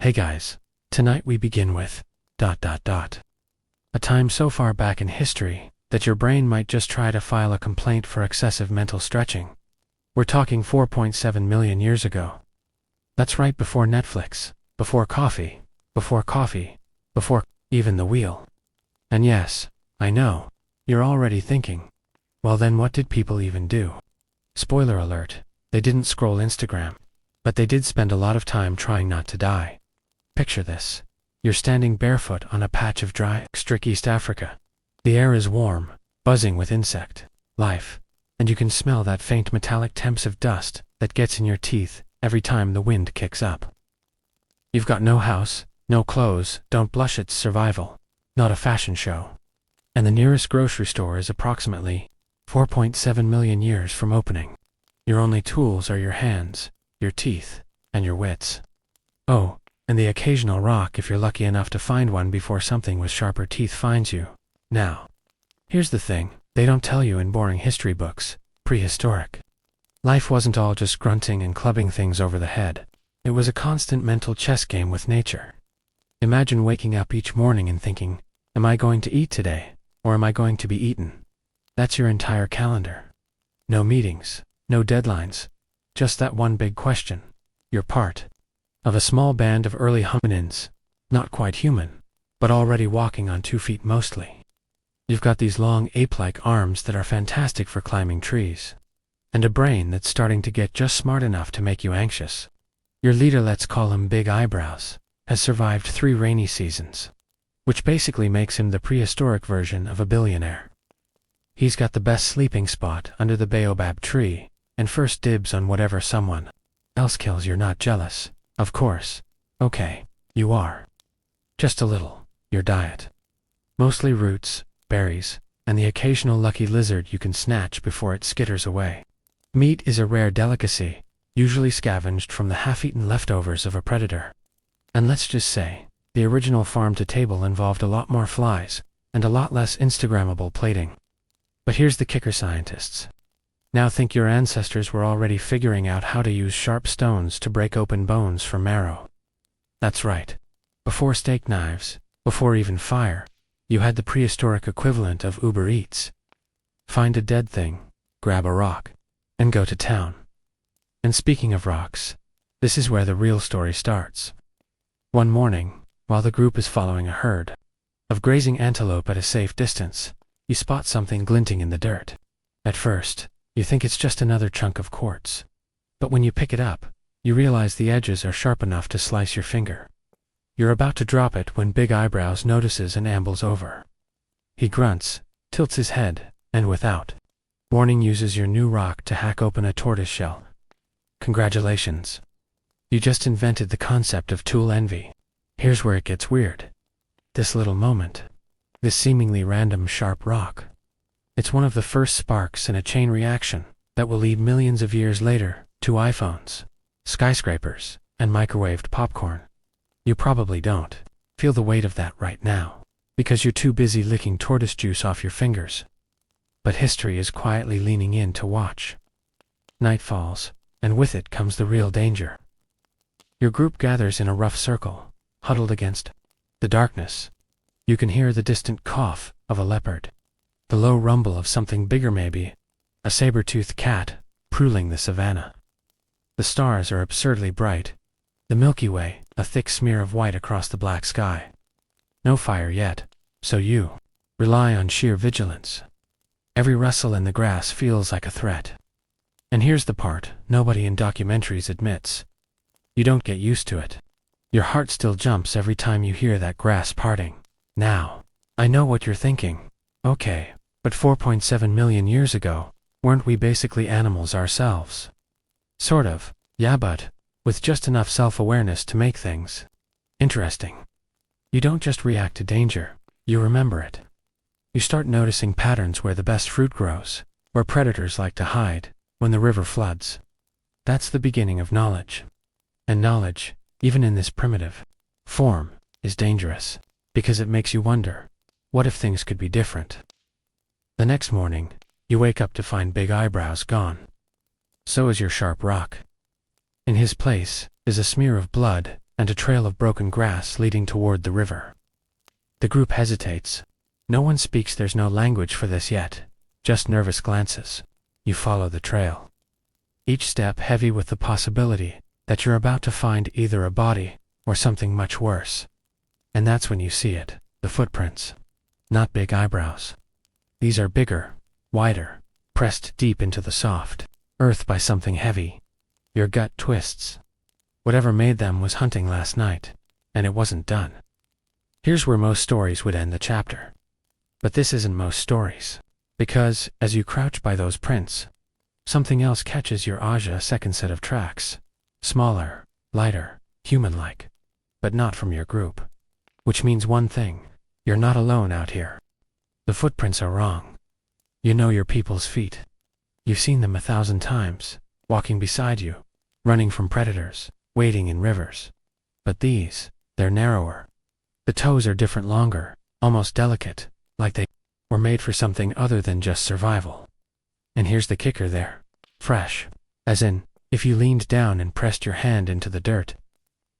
Hey guys, tonight we begin with ... a time so far back in history that your brain might just try to file a complaint for excessive mental stretching. We're talking 4.7 million years ago. That's right before Netflix, before coffee, before even the wheel. And yes, I know, you're already thinking, well then what did people even do? Spoiler alert, they didn't scroll Instagram, but they did spend a lot of time trying not to die. Picture this. You're standing barefoot on a patch of dry, strict East Africa. The air is warm, buzzing with insect life, and you can smell that faint metallic temps of dust that gets in your teeth every time the wind kicks up. You've got no house, no clothes, don't blush, it's survival, not a fashion show. And the nearest grocery store is approximately 4.7 million years from opening. Your only tools are your hands, your teeth, and your wits. Oh, and the occasional rock if you're lucky enough to find one before something with sharper teeth finds you. Now, here's the thing, they don't tell you in boring history books, prehistoric. Life wasn't all just grunting and clubbing things over the head. It was a constant mental chess game with nature. Imagine waking up each morning and thinking, am I going to eat today, or am I going to be eaten? That's your entire calendar. No meetings, no deadlines, just that one big question. You're part of a small band of early hominins, not quite human, but already walking on 2 feet mostly. You've got these long ape-like arms that are fantastic for climbing trees, and a brain that's starting to get just smart enough to make you anxious. Your leader, let's call him Big Eyebrows, has survived 3 rainy seasons, which basically makes him the prehistoric version of a billionaire. He's got the best sleeping spot under the baobab tree, and first dibs on whatever someone else kills. You're not jealous, of course. Okay, you are. Just a little. Your diet. Mostly roots, berries, and the occasional lucky lizard you can snatch before it skitters away. Meat is a rare delicacy, usually scavenged from the half-eaten leftovers of a predator. And let's just say, the original farm-to-table involved a lot more flies, and a lot less Instagrammable plating. But here's the kicker, scientists. Now think your ancestors were already figuring out how to use sharp stones to break open bones for marrow. That's right. Before steak knives, before even fire, you had the prehistoric equivalent of Uber Eats. Find a dead thing, grab a rock, and go to town. And speaking of rocks, this is where the real story starts. One morning, while the group is following a herd of grazing antelope at a safe distance, you spot something glinting in the dirt. At first, you think it's just another chunk of quartz. But when you pick it up, you realize the edges are sharp enough to slice your finger. You're about to drop it when Big Eyebrows notices and ambles over. He grunts, tilts his head, and without warning uses your new rock to hack open a tortoise shell. Congratulations. You just invented the concept of tool envy. Here's where it gets weird. This little moment, this seemingly random sharp rock, it's one of the first sparks in a chain reaction that will lead millions of years later to iPhones, skyscrapers, and microwaved popcorn. You probably don't feel the weight of that right now, because you're too busy licking tortoise juice off your fingers. But history is quietly leaning in to watch. Night falls, and with it comes the real danger. Your group gathers in a rough circle, huddled against the darkness. You can hear the distant cough of a leopard, the low rumble of something bigger, maybe a saber-toothed cat prowling the savannah. The stars are absurdly bright, the Milky Way a thick smear of white across the black sky. No fire yet, so you rely on sheer vigilance. Every rustle in the grass feels like a threat. And here's the part nobody in documentaries admits. You don't get used to it. Your heart still jumps every time you hear that grass parting. Now, I know what you're thinking. Okay, but 4.7 million years ago, weren't we basically animals ourselves? Sort of, yeah, but with just enough self-awareness to make things interesting. You don't just react to danger, you remember it. You start noticing patterns where the best fruit grows, where predators like to hide, when the river floods. That's the beginning of knowledge. And knowledge, even in this primitive form, is dangerous, because it makes you wonder, what if things could be different? The next morning, you wake up to find Big Eyebrows gone. So is your sharp rock. In his place is a smear of blood and a trail of broken grass leading toward the river. The group hesitates. No one speaks, there's no language for this yet, just nervous glances. You follow the trail. Each step heavy with the possibility that you're about to find either a body or something much worse. And that's when you see it, the footprints. Not big eyebrows. These are bigger, wider, pressed deep into the soft earth by something heavy. Your gut twists. Whatever made them was hunting last night, and it wasn't done. Here's where most stories would end the chapter. But this isn't most stories, because, as you crouch by those prints, something else catches your eye, a second set of tracks. Smaller, lighter, human-like, but not from your group. Which means one thing, you're not alone out here. The footprints are wrong. You know your people's feet. You've seen them 1,000 times, walking beside you, running from predators, wading in rivers. But these, they're narrower. The toes are different, longer, almost delicate, like they were made for something other than just survival. And here's the kicker, they're fresh. As in, if you leaned down and pressed your hand into the dirt,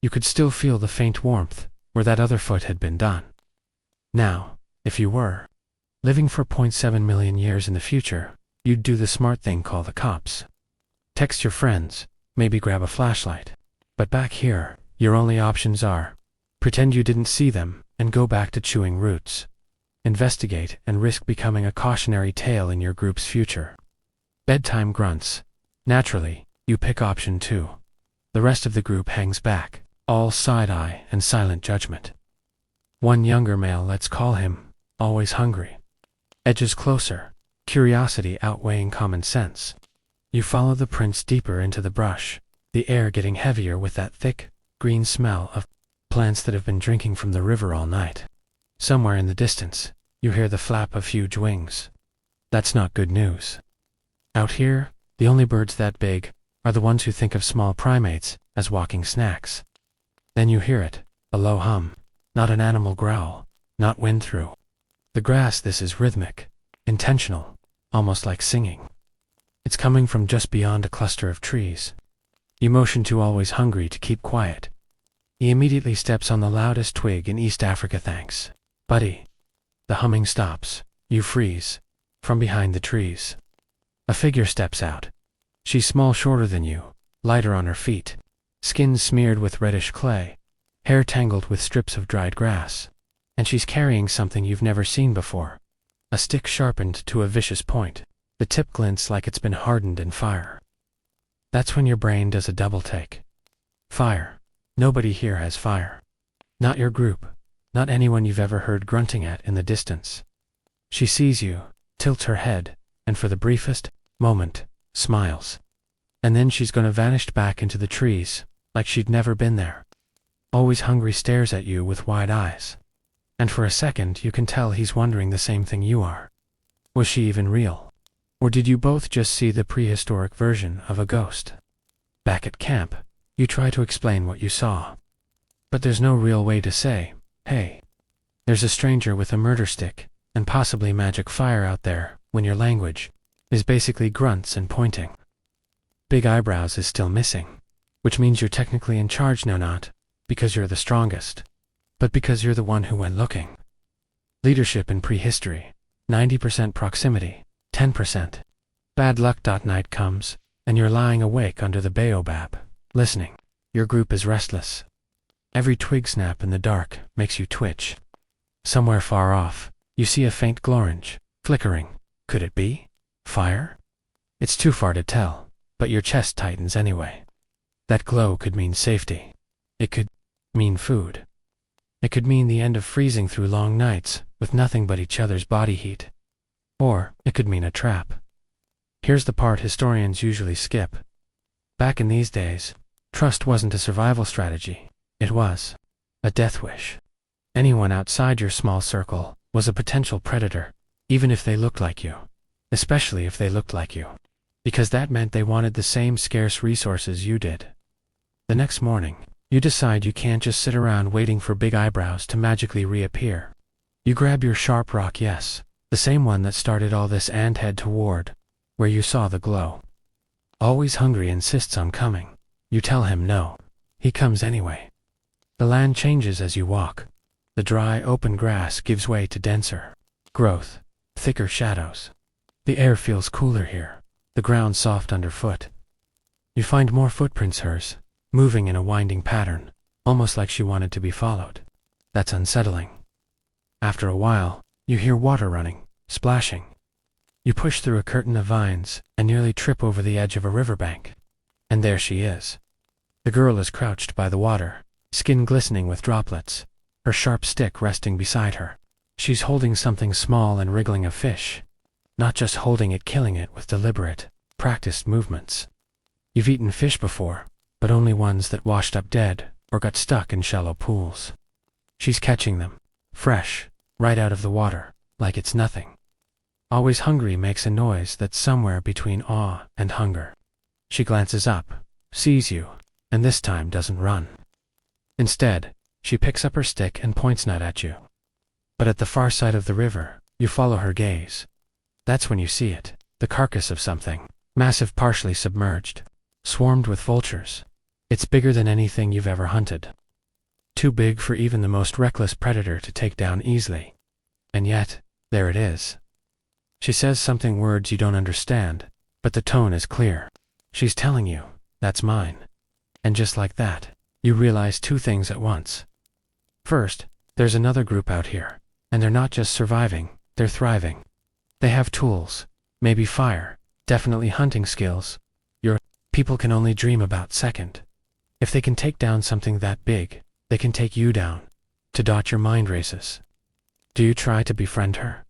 you could still feel the faint warmth where that other foot had been done. Now, if you were living for 0.7 million years in the future, you'd do the smart thing, call the cops. Text your friends, maybe grab a flashlight. But back here, your only options are pretend you didn't see them and go back to chewing roots. Investigate and risk becoming a cautionary tale in your group's future. Bedtime grunts. Naturally, you pick option 2. The rest of the group hangs back, all side-eye and silent judgment. One younger male, let's call him, always hungry, edges closer, curiosity outweighing common sense. You follow the prints deeper into the brush, the air getting heavier with that thick, green smell of plants that have been drinking from the river all night. Somewhere in the distance, you hear the flap of huge wings. That's not good news. Out here, the only birds that big are the ones who think of small primates as walking snacks. Then you hear it, a low hum, not an animal growl, not wind through the grass. This is rhythmic, intentional, almost like singing. It's coming from just beyond a cluster of trees. You motion to always hungry to keep quiet. He immediately steps on the loudest twig in East Africa. Thanks, buddy. The humming stops. You freeze. From behind the trees, a figure steps out. She's small, shorter than you, lighter on her feet, skin smeared with reddish clay, hair tangled with strips of dried grass, and she's carrying something you've never seen before. A stick sharpened to a vicious point. The tip glints like it's been hardened in fire. That's when your brain does a double take. Fire. Nobody here has fire. Not your group. Not anyone you've ever heard grunting at in the distance. She sees you, tilts her head, and for the briefest moment, smiles. And then she's gonna vanish back into the trees, like she'd never been there. Always hungry stares at you with wide eyes. And for a second you can tell he's wondering the same thing you are. Was she even real? Or did you both just see the prehistoric version of a ghost? Back at camp, you try to explain what you saw. But there's no real way to say, hey, there's a stranger with a murder stick and possibly magic fire out there, when your language is basically grunts and pointing. Big eyebrows is still missing, which means you're technically in charge now, not because you're the strongest, but because you're the one who went looking. Leadership in prehistory, 90% proximity, 10%. Bad luck. Night comes, and you're lying awake under the baobab, listening. Your group is restless. Every twig snap in the dark makes you twitch. Somewhere far off, you see a faint glorange, flickering. Could it be fire? It's too far to tell, but your chest tightens anyway. That glow could mean safety. It could mean food. It could mean the end of freezing through long nights with nothing but each other's body heat. Or it could mean a trap. Here's the part historians usually skip. Back in these days, trust wasn't a survival strategy. It was a death wish. Anyone outside your small circle was a potential predator, even if they looked like you. Especially if they looked like you. Because that meant they wanted the same scarce resources you did. The next morning, you decide you can't just sit around waiting for big eyebrows to magically reappear. You grab your sharp rock, yes, the same one that started all this, and head toward where you saw the glow. Always hungry insists on coming. You tell him no. He comes anyway. The land changes as you walk. The dry, open grass gives way to denser growth, thicker shadows. The air feels cooler here, the ground soft underfoot. You find more footprints, hers, moving in a winding pattern, almost like she wanted to be followed. That's unsettling. After a while, you hear water running, splashing. You push through a curtain of vines and nearly trip over the edge of a riverbank. And there she is. The girl is crouched by the water, skin glistening with droplets, her sharp stick resting beside her. She's holding something small and wriggling a fish. Not just holding it, killing it with deliberate, practiced movements. You've eaten fish before, but only ones that washed up dead or got stuck in shallow pools. She's catching them, fresh, right out of the water, like it's nothing. Always hungry makes a noise that's somewhere between awe and hunger. She glances up, sees you, and this time doesn't run. Instead, she picks up her stick and points not at you. But at the far side of the river, you follow her gaze. That's when you see it, the carcass of something, massive, partially submerged, swarmed with vultures. It's bigger than anything you've ever hunted. Too big for even the most reckless predator to take down easily. And yet, there it is. She says something, words you don't understand, but the tone is clear. She's telling you, that's mine. And just like that, you realize two things at once. First, there's another group out here, and they're not just surviving, they're thriving. They have tools, maybe fire, definitely hunting skills. Your people can only dream about. Second, if they can take down something that big, they can take you down. To dot your mind races. Do you try to befriend her?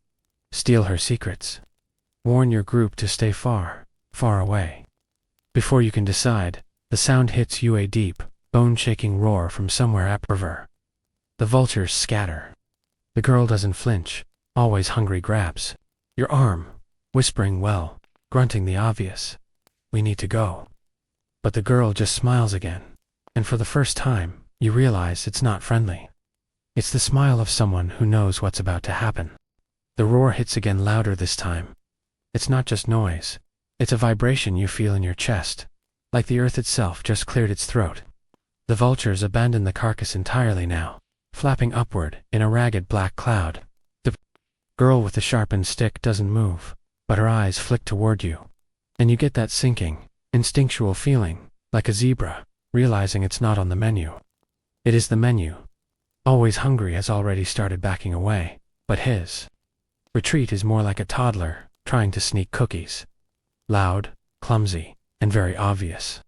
Steal her secrets? Warn your group to stay far, far away? Before you can decide, the sound hits you, a deep, bone-shaking roar from somewhere upriver. The vultures scatter. The girl doesn't flinch, always hungry, grabs your arm, whispering, well, grunting the obvious. We need to go. But the girl just smiles again, and for the first time, you realize it's not friendly. It's the smile of someone who knows what's about to happen. The roar hits again, louder this time. It's not just noise, it's a vibration you feel in your chest, like the earth itself just cleared its throat. The vultures abandon the carcass entirely now, flapping upward in a ragged black cloud. The girl with the sharpened stick doesn't move, but her eyes flick toward you. And you get that sinking, instinctual feeling, like a zebra, realizing it's not on the menu. It is the menu. Always hungry has already started backing away, but his retreat is more like a toddler trying to sneak cookies. Loud, clumsy, and very obvious.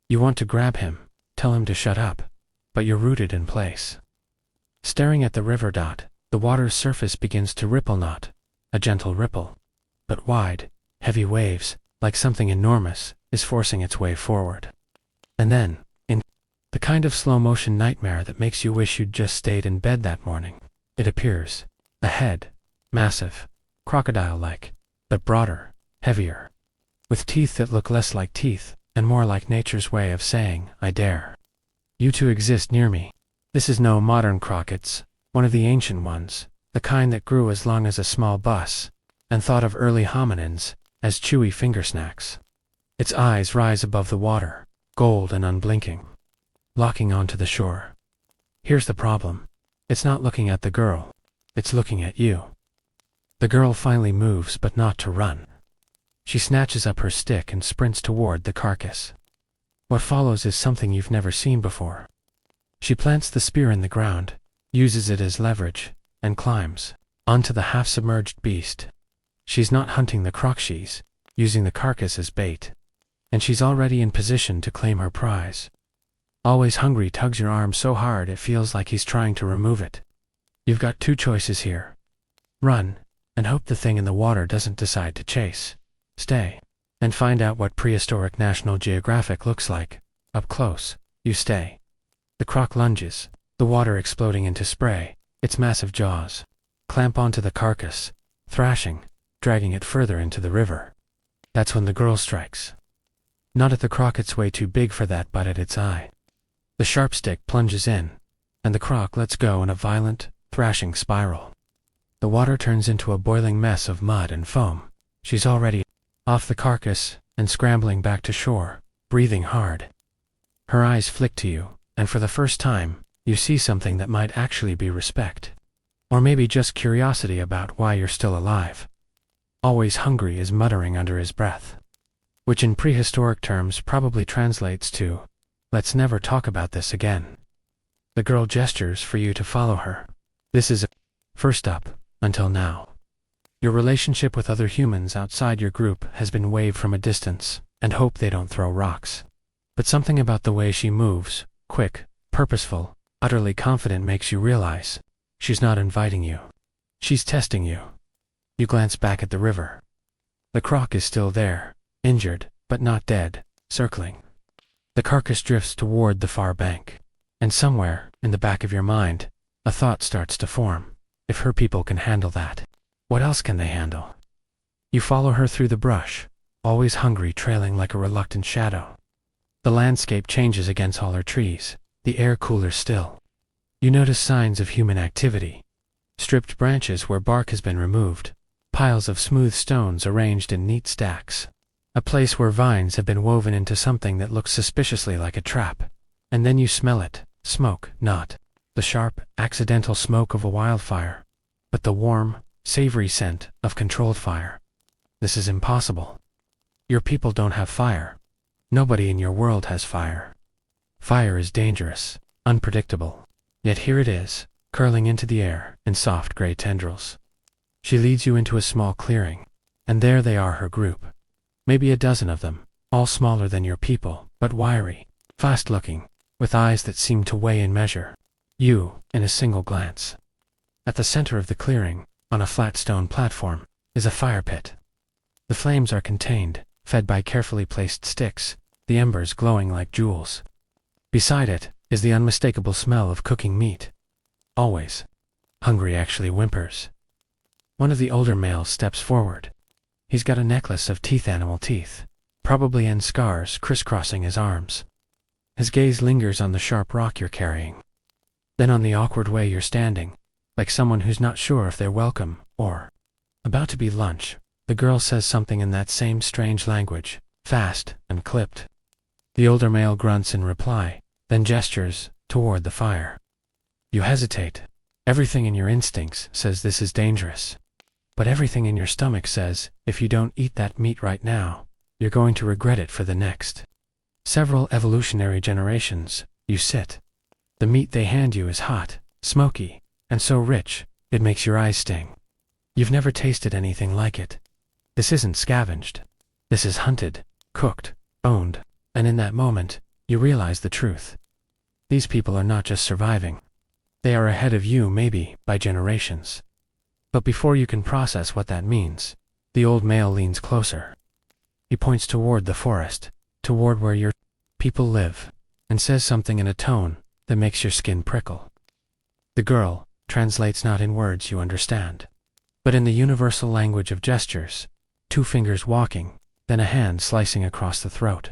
You want to grab him, tell him to shut up, but you're rooted in place. Staring at the river, the water's surface begins to ripple, not a gentle ripple, but wide, heavy waves, like something enormous is forcing its way forward. And then, in the kind of slow-motion nightmare that makes you wish you'd just stayed in bed that morning, it appears. A head, massive, crocodile-like, but broader, heavier, with teeth that look less like teeth and more like nature's way of saying, I dare you to exist near me. This is no modern croc, it's one of the ancient ones, the kind that grew as long as a small bus, and thought of early hominins as chewy finger snacks. Its eyes rise above the water, gold and unblinking, locking onto the shore. Here's the problem. It's not looking at the girl, it's looking at you. The girl finally moves, but not to run. She snatches up her stick and sprints toward the carcass. What follows is something you've never seen before. She plants the spear in the ground, uses it as leverage, and climbs onto the half-submerged beast. She's not hunting the croc, she's using the carcass as bait. And she's already in position to claim her prize. Always hungry tugs your arm so hard it feels like he's trying to remove it. You've got two choices here. Run, and hope the thing in the water doesn't decide to chase. Stay, and find out what prehistoric National Geographic looks like. Up close, you stay. The croc lunges, the water exploding into spray, its massive jaws clamp onto the carcass, thrashing, dragging it further into the river. That's when the girl strikes. Not at the croc, it's way too big for that, but at its eye. The sharp stick plunges in, and the croc lets go in a violent, thrashing spiral. The water turns into a boiling mess of mud and foam. She's already off the carcass and scrambling back to shore, breathing hard. Her eyes flick to you, and for the first time, You see something that might actually be respect. Or maybe just curiosity about why you're still alive. Always hungry is muttering under his breath, which in prehistoric terms probably translates to, let's never talk about this again. The girl gestures for you to follow her. This is first up, until now. Your relationship with other humans outside your group has been waved from a distance, and hope they don't throw rocks. But something about the way she moves, quick, purposeful, utterly confident, makes you realize she's not inviting you. She's testing you. You glance back at the river. The croc is still there, injured, but not dead, circling. The carcass drifts toward the far bank. And somewhere, in the back of your mind, a thought starts to form. If her people can handle that, what else can they handle? You follow her through the brush, always hungry, trailing like a reluctant shadow. The landscape changes against taller trees, the air cooler still. You notice signs of human activity. Stripped branches where bark has been removed, piles of smooth stones arranged in neat stacks. A place where vines have been woven into something that looks suspiciously like a trap. And then you smell it. Smoke, not the sharp, accidental smoke of a wildfire, but the warm, savory scent of controlled fire. This is impossible. Your people don't have fire. Nobody in your world has fire. Fire is dangerous, unpredictable. Yet here it is, curling into the air in soft gray tendrils. She leads you into a small clearing, and there they are, her group. Maybe a dozen of them, all smaller than your people, but wiry, fast-looking, with eyes that seem to weigh and measure you in a single glance. At the center of the clearing, on a flat stone platform, is a fire pit. The flames are contained, fed by carefully placed sticks, the embers glowing like jewels. Beside it is the unmistakable smell of cooking meat. Always. Hungry actually whimpers. One of the older males steps forward. He's got a necklace of animal teeth, probably end scars crisscrossing his arms. His gaze lingers on the sharp rock you're carrying. Then on the awkward way you're standing, like someone who's not sure if they're welcome, or about to be lunch. The girl says something in that same strange language, fast and clipped. The older male grunts in reply, then gestures toward the fire. You hesitate. Everything in your instincts says this is dangerous. But everything in your stomach says, if you don't eat that meat right now, you're going to regret it for the next several evolutionary generations. You sit. The meat they hand you is hot, smoky, and so rich, it makes your eyes sting. You've never tasted anything like it. This isn't scavenged. This is hunted, cooked, owned, and in that moment, you realize the truth. These people are not just surviving. They are ahead of you, maybe, by generations. But before you can process what that means, the old male leans closer. He points toward the forest, toward where your people live, and says something in a tone that makes your skin prickle. The girl translates not in words you understand, but in the universal language of gestures, 2 fingers walking, then a hand slicing across the throat.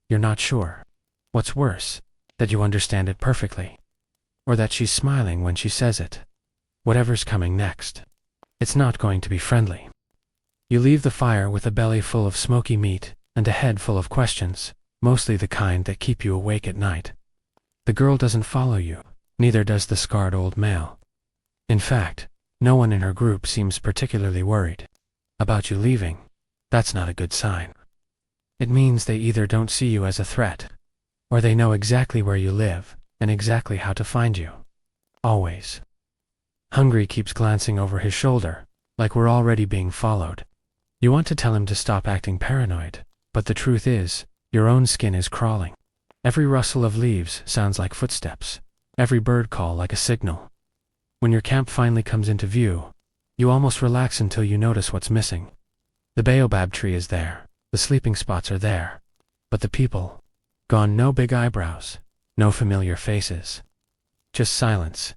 You're not sure. What's worse, that you understand it perfectly, or that she's smiling when she says it. Whatever's coming next, it's not going to be friendly. You leave the fire with a belly full of smoky meat and a head full of questions, mostly the kind that keep you awake at night. The girl doesn't follow you, neither does the scarred old male. In fact, no one in her group seems particularly worried about you leaving. That's not a good sign. It means they either don't see you as a threat, or they know exactly where you live and exactly how to find you. Always. Hungry keeps glancing over his shoulder, like we're already being followed. You want to tell him to stop acting paranoid, but the truth is, your own skin is crawling. Every rustle of leaves sounds like footsteps, every bird call like a signal. When your camp finally comes into view, you almost relax until you notice what's missing. The baobab tree is there, the sleeping spots are there, but the people, gone. No big eyebrows, no familiar faces. Just silence.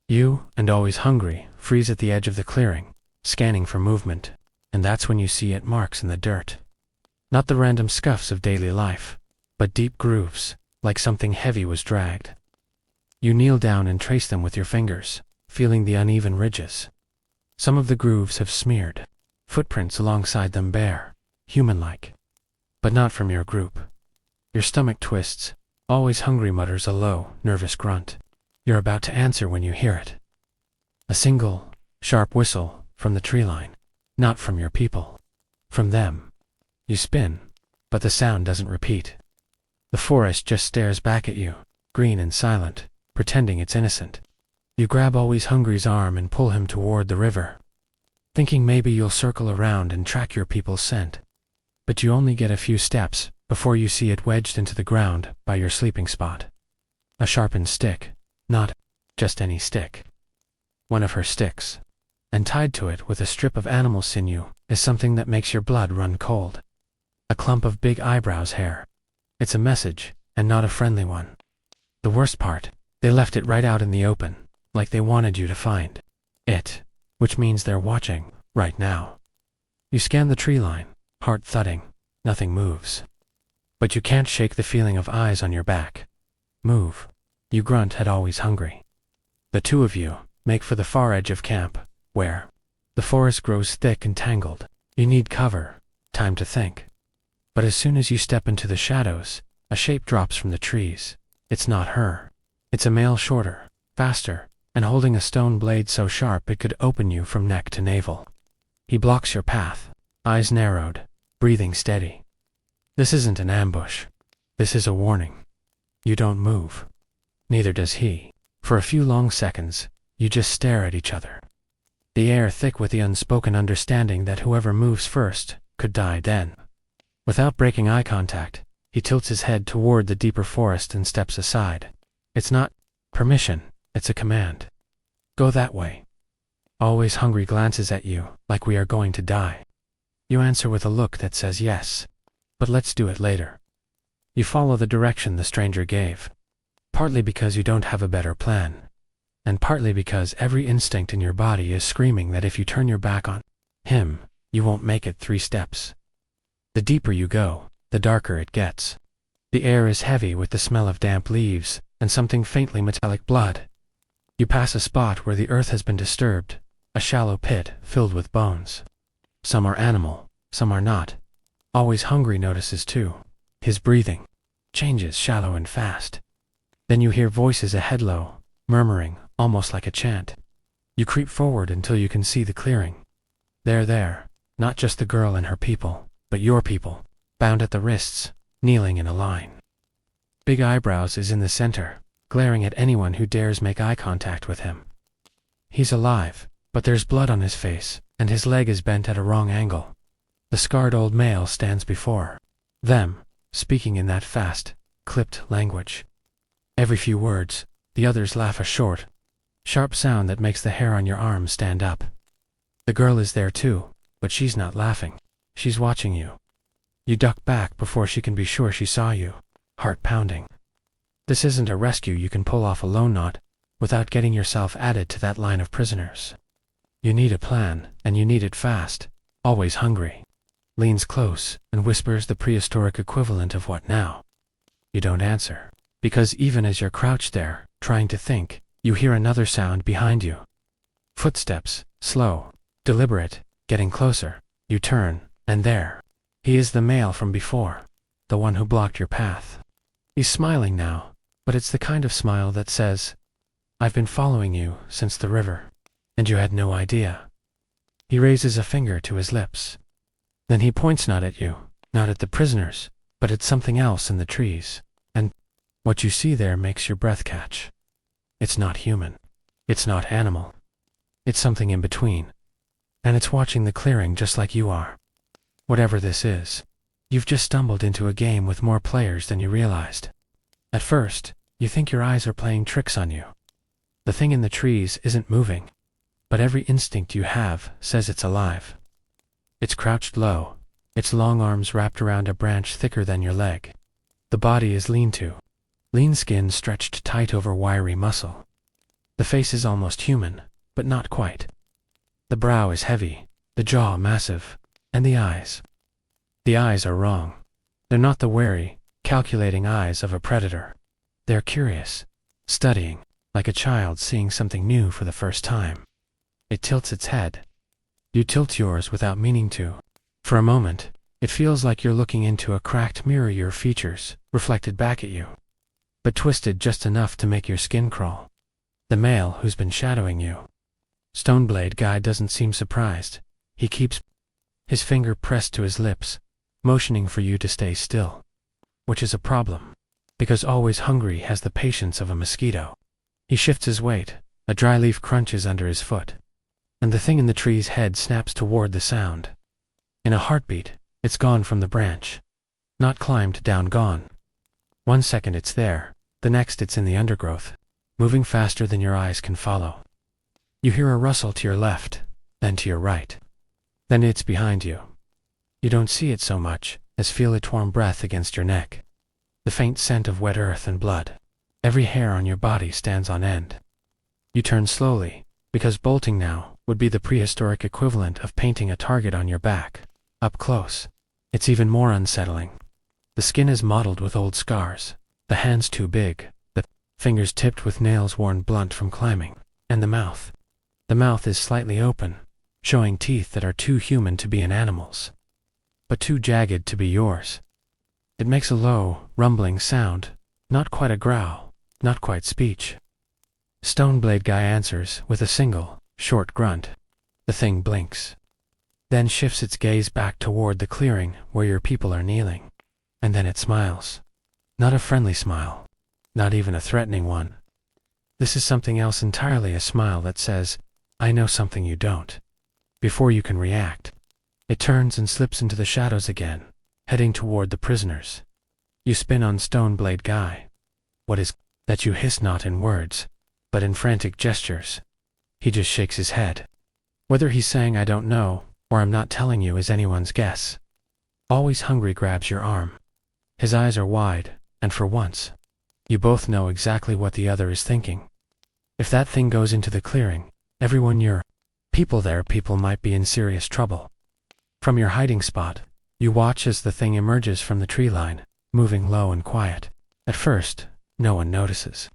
You, and always hungry, freeze at the edge of the clearing, scanning for movement, and that's when you see it, marks in the dirt. Not the random scuffs of daily life, but deep grooves, like something heavy was dragged. You kneel down and trace them with your fingers, feeling the uneven ridges. Some of the grooves have smeared, footprints alongside them bare, human-like. But not from your group. Your stomach twists. Always hungry mutters a low, nervous grunt. You're about to answer when you hear it. A single, sharp whistle from the tree line. Not from your people. From them. You spin, but the sound doesn't repeat. The forest just stares back at you, green and silent, pretending it's innocent. You grab Always Hungry's arm and pull him toward the river, thinking maybe you'll circle around and track your people's scent. But you only get a few steps before you see it wedged into the ground by your sleeping spot. A sharpened stick, not just any stick. One of her sticks. And tied to it with a strip of animal sinew is something that makes your blood run cold. A clump of big eyebrows hair. It's a message, and not a friendly one. The worst part, they left it right out in the open, like they wanted you to find it, which means they're watching, right now. You scan the tree line, heart thudding, nothing moves. But you can't shake the feeling of eyes on your back. Move. You grunt at Always Hungry. The two of you make for the far edge of camp, where the forest grows thick and tangled. You need cover, time to think. But as soon as you step into the shadows, a shape drops from the trees. It's not her. It's a male, shorter, faster, and holding a stone blade so sharp it could open you from neck to navel. He blocks your path, eyes narrowed, breathing steady. This isn't an ambush. This is a warning. You don't move. Neither does he. For a few long seconds, you just stare at each other. The air thick with the unspoken understanding that whoever moves first could die then. Without breaking eye contact, he tilts his head toward the deeper forest and steps aside. It's not permission, it's a command. Go that way. Always Hungry glances at you like we are going to die. You answer with a look that says yes, but let's do it later. You follow the direction the stranger gave, partly because you don't have a better plan, and partly because every instinct in your body is screaming that if you turn your back on him, you won't make it 3 steps. The deeper you go, the darker it gets. The air is heavy with the smell of damp leaves and something faintly metallic blood. You pass a spot where the earth has been disturbed, a shallow pit filled with bones. Some are animal, some are not. Always Hungry notices too. His breathing changes shallow and fast. Then you hear voices ahead low, murmuring, almost like a chant. You creep forward until you can see the clearing. They're there, not just the girl and her people, but your people, bound at the wrists, kneeling in a line. Big Eyebrows is in the center, glaring at anyone who dares make eye contact with him. He's alive, but there's blood on his face, and his leg is bent at a wrong angle. The scarred old male stands before them, speaking in that fast, clipped language. Every few words, the others laugh a short, sharp sound that makes the hair on your arm stand up. The girl is there too, but she's not laughing. She's watching you. You duck back before she can be sure she saw you, heart pounding. This isn't a rescue you can pull off alone, not without getting yourself added to that line of prisoners. You need a plan, and you need it fast. Always Hungry leans close and whispers the prehistoric equivalent of what now? You don't answer, because even as you're crouched there, trying to think, you hear another sound behind you. Footsteps, slow, deliberate, getting closer. You turn, and there. He is the male from before, the one who blocked your path. He's smiling now, but it's the kind of smile that says, I've been following you since the river, and you had no idea. He raises a finger to his lips. Then he points not at you, not at the prisoners, but at something else in the trees, and what you see there makes your breath catch. It's not human. It's not animal. It's something in between. And it's watching the clearing just like you are. Whatever this is, you've just stumbled into a game with more players than you realized. At first, you think your eyes are playing tricks on you. The thing in the trees isn't moving, but every instinct you have says it's alive. It's crouched low, its long arms wrapped around a branch thicker than your leg. The body is lean skin stretched tight over wiry muscle. The face is almost human, but not quite. The brow is heavy, the jaw massive, and the eyes. The eyes are wrong. They're not the wary, calculating eyes of a predator. They're curious, studying, like a child seeing something new for the first time. It tilts its head. You tilt yours without meaning to. For a moment, it feels like you're looking into a cracked mirror, your features reflected back at you, but twisted just enough to make your skin crawl. the male who's been shadowing you. Stoneblade Guy doesn't seem surprised. He keeps his finger pressed to his lips, motioning for you to stay still. Which is a problem, because Always Hungry has the patience of a mosquito. He shifts his weight, a dry leaf crunches under his foot, and the thing in the tree's head snaps toward the sound. In a heartbeat, it's gone from the branch. Not climbed down, gone. 1 second it's there, the next it's in the undergrowth, moving faster than your eyes can follow. You hear a rustle to your left, then to your right. Then it's behind you. You don't see it so much as feel its warm breath against your neck. The faint scent of wet earth and blood. Every hair on your body stands on end. You turn slowly, because bolting now would be the prehistoric equivalent of painting a target on your back. Up close, it's even more unsettling. The skin is mottled with old scars, the hands too big, the fingers tipped with nails worn blunt from climbing, and the mouth. The mouth is slightly open, showing teeth that are too human to be an animal's, but too jagged to be yours. It makes a low, rumbling sound, not quite a growl, not quite speech. Stoneblade Guy answers with a single, short grunt. The thing blinks, then shifts its gaze back toward the clearing where your people are kneeling. And then it smiles. Not a friendly smile, not even a threatening one. This is something else entirely, a smile that says, I know something you don't. Before you can react, it turns and slips into the shadows again, heading toward the prisoners. You spin on Stoneblade Guy. What is that you hiss not in words, but in frantic gestures? He just shakes his head. Whether he's saying I don't know, or I'm not telling you is anyone's guess. Always Hungry grabs your arm. His eyes are wide, and for once, you both know exactly what the other is thinking. If that thing goes into the clearing, everyone your people might be in serious trouble. From your hiding spot, you watch as the thing emerges from the tree line, moving low and quiet. At first, no one notices.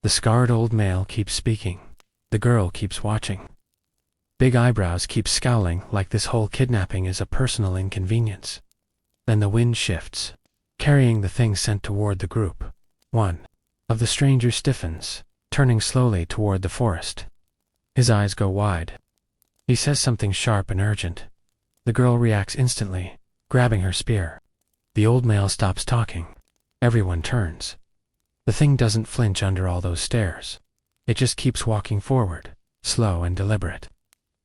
The scarred old male keeps speaking. The girl keeps watching. Big Eyebrows keeps scowling like this whole kidnapping is a personal inconvenience. Then the wind shifts, carrying the thing sent toward the group. One of the strangers stiffens, turning slowly toward the forest. His eyes go wide. He says something sharp and urgent. The girl reacts instantly, grabbing her spear. The old male stops talking. Everyone turns. The thing doesn't flinch under all those stares. It just keeps walking forward, slow and deliberate,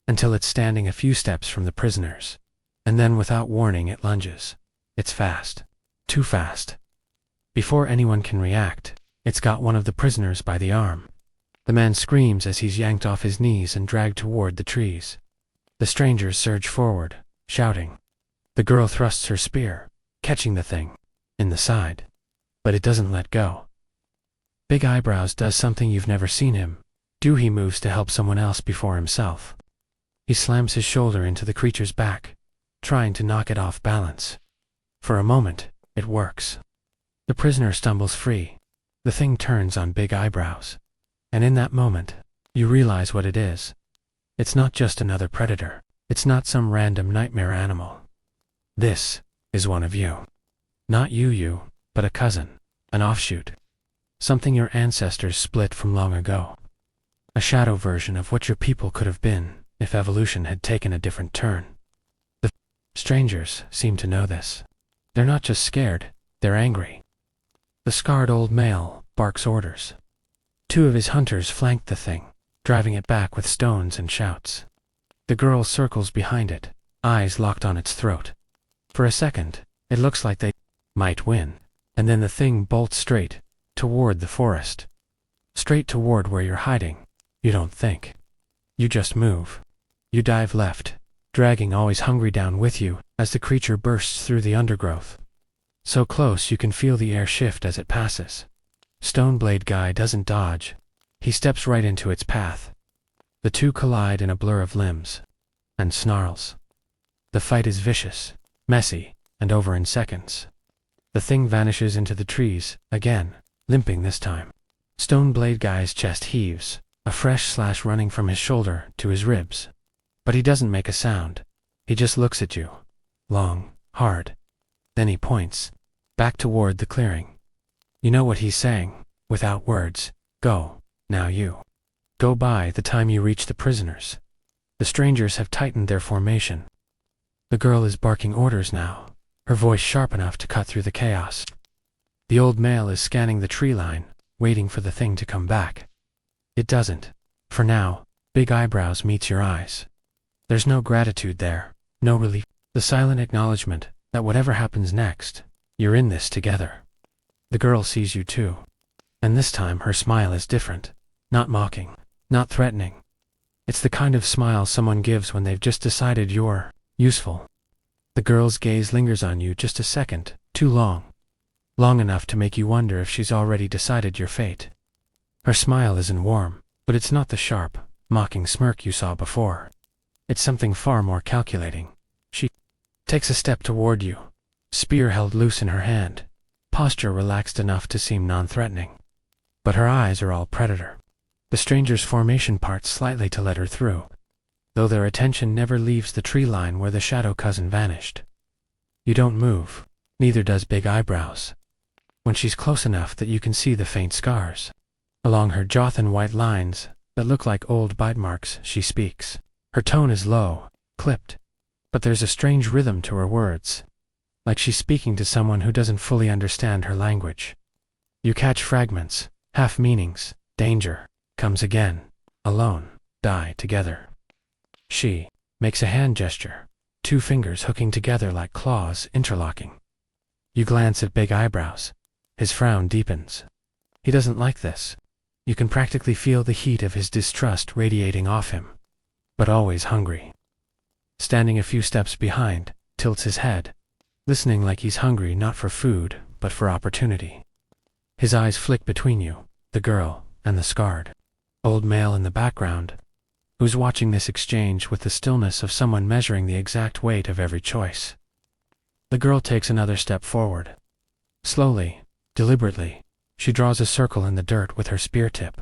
until it's standing a few steps from the prisoners. And then without warning it lunges. It's fast. Too fast. Before anyone can react, it's got one of the prisoners by the arm. The man screams as he's yanked off his knees and dragged toward the trees. The strangers surge forward, shouting. The girl thrusts her spear, catching the thing in the side. But it doesn't let go. Big Eyebrows does something you've never seen him do. He moves to help someone else before himself. He slams his shoulder into the creature's back, trying to knock it off balance. For a moment, it works. The prisoner stumbles free. The thing turns on Big Eyebrows. And in that moment, you realize what it is. It's not just another predator. It's not some random nightmare animal. This is one of you. Not you, but a cousin, an offshoot. Something your ancestors split from long ago. A shadow version of what your people could have been if evolution had taken a different turn. The strangers seem to know this. They're not just scared, they're angry. The scarred old male barks orders. 2 of his hunters flank the thing, driving it back with stones and shouts. The girl circles behind it, eyes locked on its throat. For a second, it looks like they might win, and then the thing bolts straight toward the forest. Straight toward where you're hiding. You don't think. You just move. You dive left, dragging Always Hungry down with you as the creature bursts through the undergrowth. So close you can feel the air shift as it passes. Stoneblade Guy doesn't dodge. He steps right into its path. The two collide in a blur of limbs and snarls. The fight is vicious, messy, and over in seconds. The thing vanishes into the trees, again, limping this time. Stoneblade Guy's chest heaves, a fresh slash running from his shoulder to his ribs. But he doesn't make a sound. He just looks at you. Long, hard. Then he points, back toward the clearing. You know what he's saying, without words. Go, Now you go by the time you reach the prisoners. The strangers have tightened their formation. The girl is barking orders now, her voice sharp enough to cut through the chaos. The old male is scanning the tree line, waiting for the thing to come back. It doesn't. For now, big eyebrows meets your eyes. There's no gratitude there, no relief. The silent acknowledgement that whatever happens next, you're in this together. The girl sees you too. And this time her smile is different. Not mocking, not threatening. It's the kind of smile someone gives when they've just decided you're useful. The girl's gaze lingers on you just a second, too long. Long enough to make you wonder if she's already decided your fate. Her smile isn't warm, but it's not the sharp, mocking smirk you saw before. It's something far more calculating. She takes a step toward you, spear held loose in her hand, posture relaxed enough to seem non-threatening. But her eyes are all predator. The stranger's formation parts slightly to let her through, though their attention never leaves the tree line where the shadow cousin vanished. You don't move, neither does Big Eyebrows. When she's close enough that you can see the faint scars along her jaw, thin white lines that look like old bite marks, she speaks. Her tone is low, clipped, but there's a strange rhythm to her words, like she's speaking to someone who doesn't fully understand her language. You catch fragments, half meanings. Danger comes again, alone, die together. She makes a hand gesture, two fingers hooking together like claws interlocking. You glance at Big Eyebrows. His frown deepens. He doesn't like this. You can practically feel the heat of his distrust radiating off him, but always hungry. Standing a few steps behind, tilts his head, listening like he's hungry not for food, but for opportunity. His eyes flick between you, the girl, and the scarred old male in the background, who's watching this exchange with the stillness of someone measuring the exact weight of every choice. The girl takes another step forward. Slowly, deliberately, she draws a circle in the dirt with her spear tip.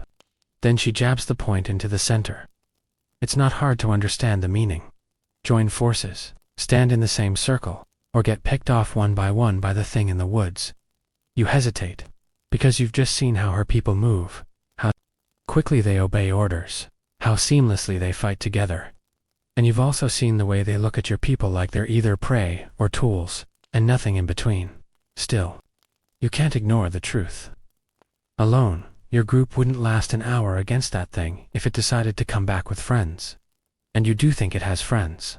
Then she jabs the point into the center. It's not hard to understand the meaning. Join forces, stand in the same circle, or get picked off one by the thing in the woods. You hesitate, because you've just seen how her people move, how quickly they obey orders, how seamlessly they fight together. And you've also seen the way they look at your people like they're either prey or tools, and nothing in between. Still, you can't ignore the truth. Alone, your group wouldn't last an hour against that thing if it decided to come back with friends. And you do think it has friends.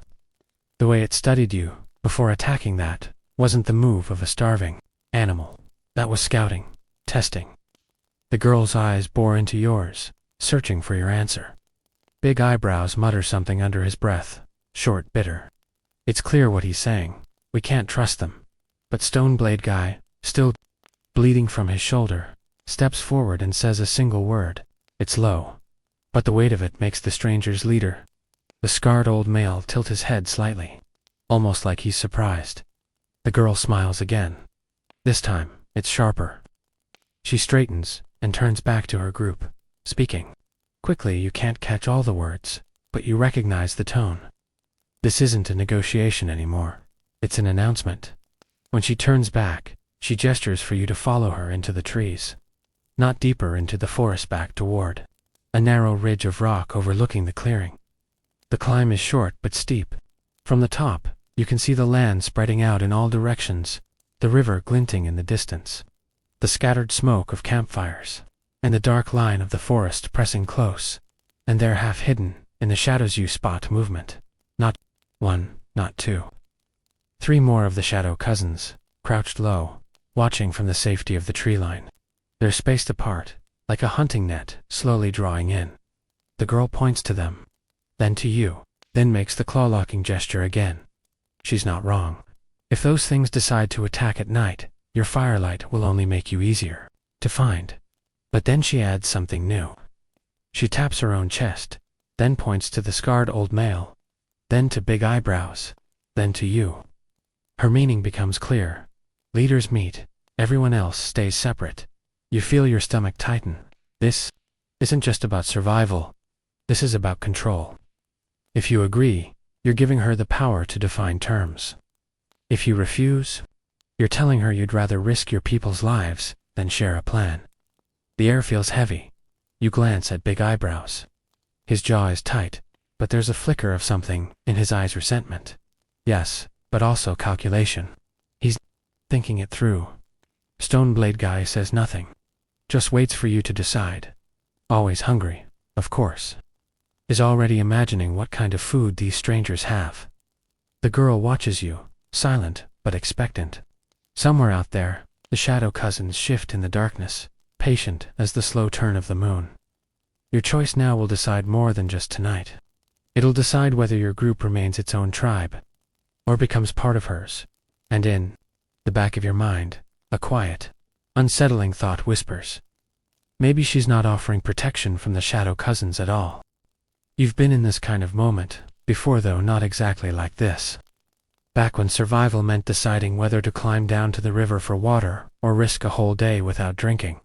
The way it studied you, before attacking, that wasn't the move of a starving animal. That was scouting, testing. The girl's eyes bore into yours, searching for your answer. Big Eyebrows mutters something under his breath, short, bitter. It's clear what he's saying. We can't trust them. But Stoneblade Guy, still bleeding from his shoulder, steps forward and says a single word. It's low, but the weight of it makes the stranger's leader, the scarred old male, tilt his head slightly, almost like he's surprised. The girl smiles again. This time, it's sharper. She straightens and turns back to her group, speaking. Quickly, you can't catch all the words, but you recognize the tone. This isn't a negotiation anymore. It's an announcement. When she turns back, she gestures for you to follow her into the trees. Not deeper into the forest, back toward a narrow ridge of rock overlooking the clearing. The climb is short but steep. From the top, you can see the land spreading out in all directions, the river glinting in the distance, the scattered smoke of campfires, and the dark line of the forest pressing close. And there, half hidden in the shadows, you spot movement. Not one, not two. 3 more of the shadow cousins, crouched low, watching from the safety of the tree line. They're spaced apart, like a hunting net, slowly drawing in. The girl points to them, then to you, then makes the claw-locking gesture again. She's not wrong. If those things decide to attack at night, your firelight will only make you easier to find. But then she adds something new. She taps her own chest, then points to the scarred old male, then to Big Eyebrows, then to you. Her meaning becomes clear. Leaders meet, everyone else stays separate. You feel your stomach tighten. This isn't just about survival. This is about control. If you agree, you're giving her the power to define terms. If you refuse, you're telling her you'd rather risk your people's lives than share a plan. The air feels heavy. You glance at Big Eyebrows. His jaw is tight, but there's a flicker of something in his eyes, resentment. Yes, but also calculation. He's thinking it through. Stoneblade Guy says nothing. Just waits for you to decide. Always hungry, of course. Is already imagining what kind of food these strangers have. The girl watches you, silent but expectant. Somewhere out there, the shadow cousins shift in the darkness, patient as the slow turn of the moon. Your choice now will decide more than just tonight. It'll decide whether your group remains its own tribe, or becomes part of hers. And in the back of your mind, a quiet, unsettling thought whispers. Maybe she's not offering protection from the shadow cousins at all. You've been in this kind of moment before, though not exactly like this. Back when survival meant deciding whether to climb down to the river for water or risk a whole day without drinking.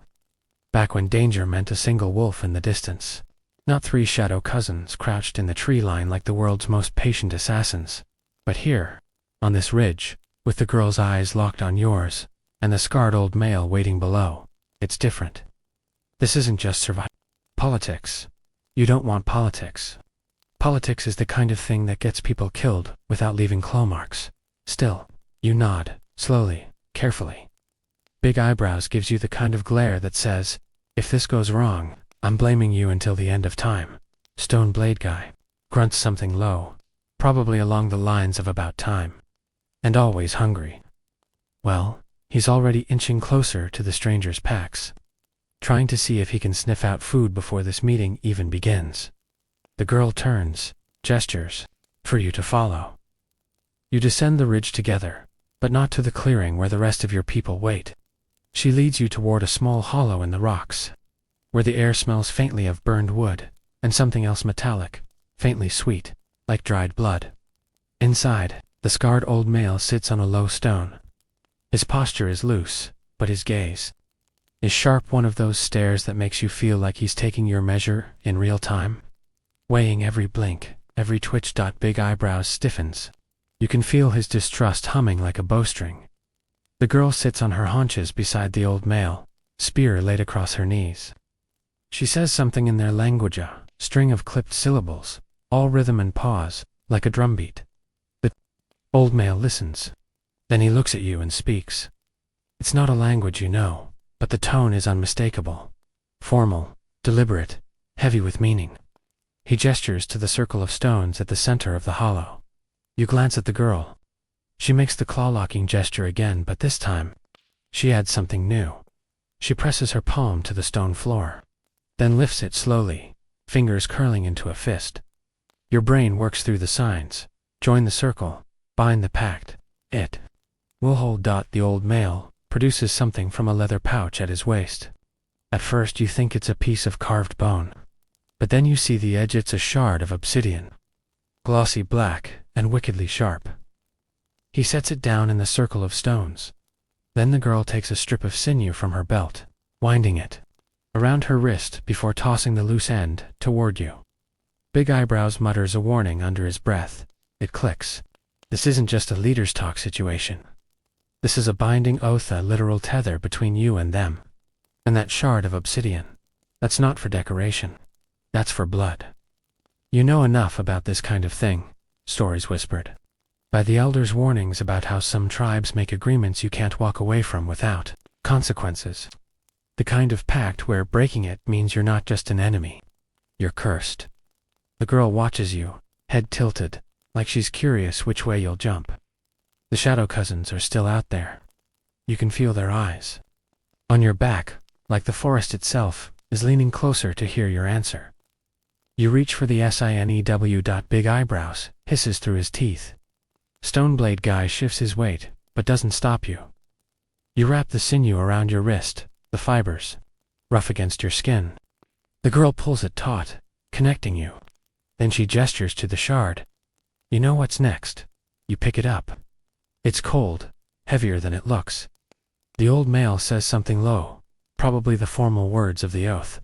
Back when danger meant a single wolf in the distance, not 3 shadow cousins crouched in the tree line like the world's most patient assassins. But here, on this ridge, with the girl's eyes locked on yours, and the scarred old male waiting below, it's different. This isn't just survival. Politics. You don't want politics. Politics is the kind of thing that gets people killed without leaving claw marks. Still, you nod, slowly, carefully. Big Eyebrows gives you the kind of glare that says, if this goes wrong, I'm blaming you until the end of time. Stoneblade Guy grunts something low, probably along the lines of about time. And always hungry. Well, he's already inching closer to the strangers' packs, trying to see if he can sniff out food before this meeting even begins. The girl turns, gestures, for you to follow. You descend the ridge together, but not to the clearing where the rest of your people wait. She leads you toward a small hollow in the rocks, where the air smells faintly of burned wood, and something else metallic, faintly sweet, like dried blood. Inside, the scarred old male sits on a low stone. His posture is loose, but his gaze is sharp, one of those stares that makes you feel like he's taking your measure in real time, weighing every blink, every twitch. Big Eyebrows stiffens. You can feel his distrust humming like a bowstring. The girl sits on her haunches beside the old male, spear laid across her knees. She says something in their language, a string of clipped syllables, all rhythm and pause, like a drumbeat. The old male listens. Then he looks at you and speaks. It's not a language you know, but the tone is unmistakable. Formal, deliberate, heavy with meaning. He gestures to the circle of stones at the center of the hollow. You glance at the girl. She makes the claw-locking gesture again, but this time, she adds something new. She presses her palm to the stone floor, then lifts it slowly, fingers curling into a fist. Your brain works through the signs. Join the circle, bind the pact. It will hold. The old male produces something from a leather pouch at his waist. At first you think it's a piece of carved bone, but then you see the edge. It's a shard of obsidian, glossy black and wickedly sharp. He sets it down in the circle of stones. Then the girl takes a strip of sinew from her belt, winding it around her wrist before tossing the loose end toward you. Big Eyebrows mutters a warning under his breath. It clicks. This isn't just a leader's talk situation. This is a binding oath, a literal tether between you and them. And that shard of obsidian, that's not for decoration. That's for blood. You know enough about this kind of thing, stories whispered, by the elders' warnings about how some tribes make agreements you can't walk away from without consequences. The kind of pact where breaking it means you're not just an enemy. You're cursed. The girl watches you, head tilted, like she's curious which way you'll jump. The shadow cousins are still out there. You can feel their eyes. On your back, like the forest itself, is leaning closer to hear your answer. You reach for the sinew. Big Eyebrows hisses through his teeth. Stoneblade Guy shifts his weight, but doesn't stop you. You wrap the sinew around your wrist, the fibers rough against your skin. The girl pulls it taut, connecting you. Then she gestures to the shard. You know what's next. You pick it up. It's cold, heavier than it looks. The old male says something low, probably the formal words of the oath.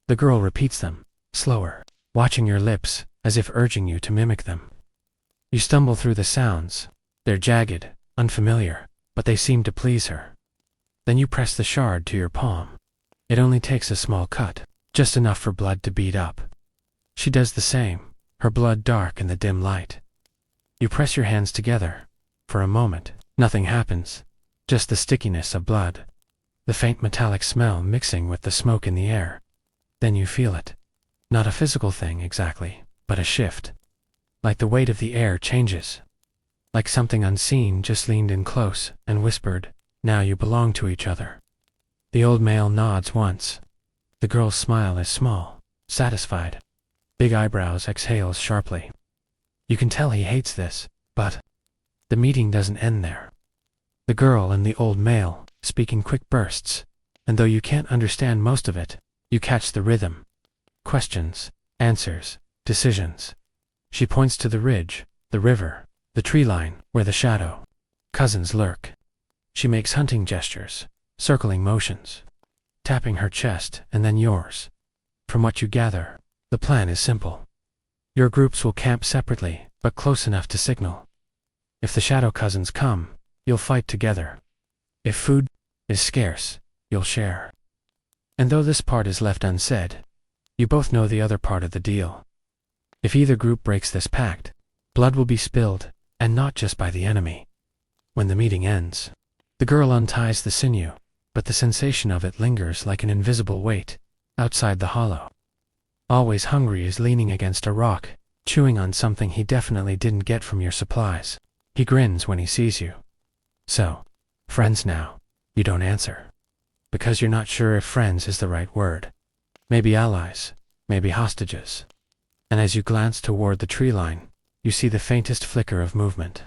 The girl repeats them, slower, watching your lips, as if urging you to mimic them. You stumble through the sounds. They're jagged, unfamiliar, but they seem to please her. Then you press the shard to your palm. It only takes a small cut, just enough for blood to beat up. She does the same, her blood dark in the dim light. You press your hands together. For a moment, nothing happens, just the stickiness of blood, the faint metallic smell mixing with the smoke in the air. Then you feel it. Not a physical thing exactly, but a shift. Like the weight of the air changes. Like something unseen just leaned in close and whispered, "Now you belong to each other." The old male nods once. The girl's smile is small, satisfied. Big eyebrows exhales sharply. You can tell he hates this, but the meeting doesn't end there. The girl and the old male speak in quick bursts, and though you can't understand most of it, you catch the rhythm. Questions, answers, decisions. She points to the ridge, the river, the tree line where the shadow cousins lurk. She makes hunting gestures, circling motions, tapping her chest and then yours. From what you gather, the plan is simple. Your groups will camp separately, but close enough to signal. If the shadow cousins come, you'll fight together. If food is scarce, you'll share. And though this part is left unsaid, you both know the other part of the deal. If either group breaks this pact, blood will be spilled, and not just by the enemy. When the meeting ends, the girl unties the sinew, but the sensation of it lingers like an invisible weight outside the hollow. Always Hungry is leaning against a rock, chewing on something he definitely didn't get from your supplies. He grins when he sees you. So, friends now, you don't answer. Because you're not sure if friends is the right word. Maybe allies, maybe hostages. And as you glance toward the tree line, you see the faintest flicker of movement.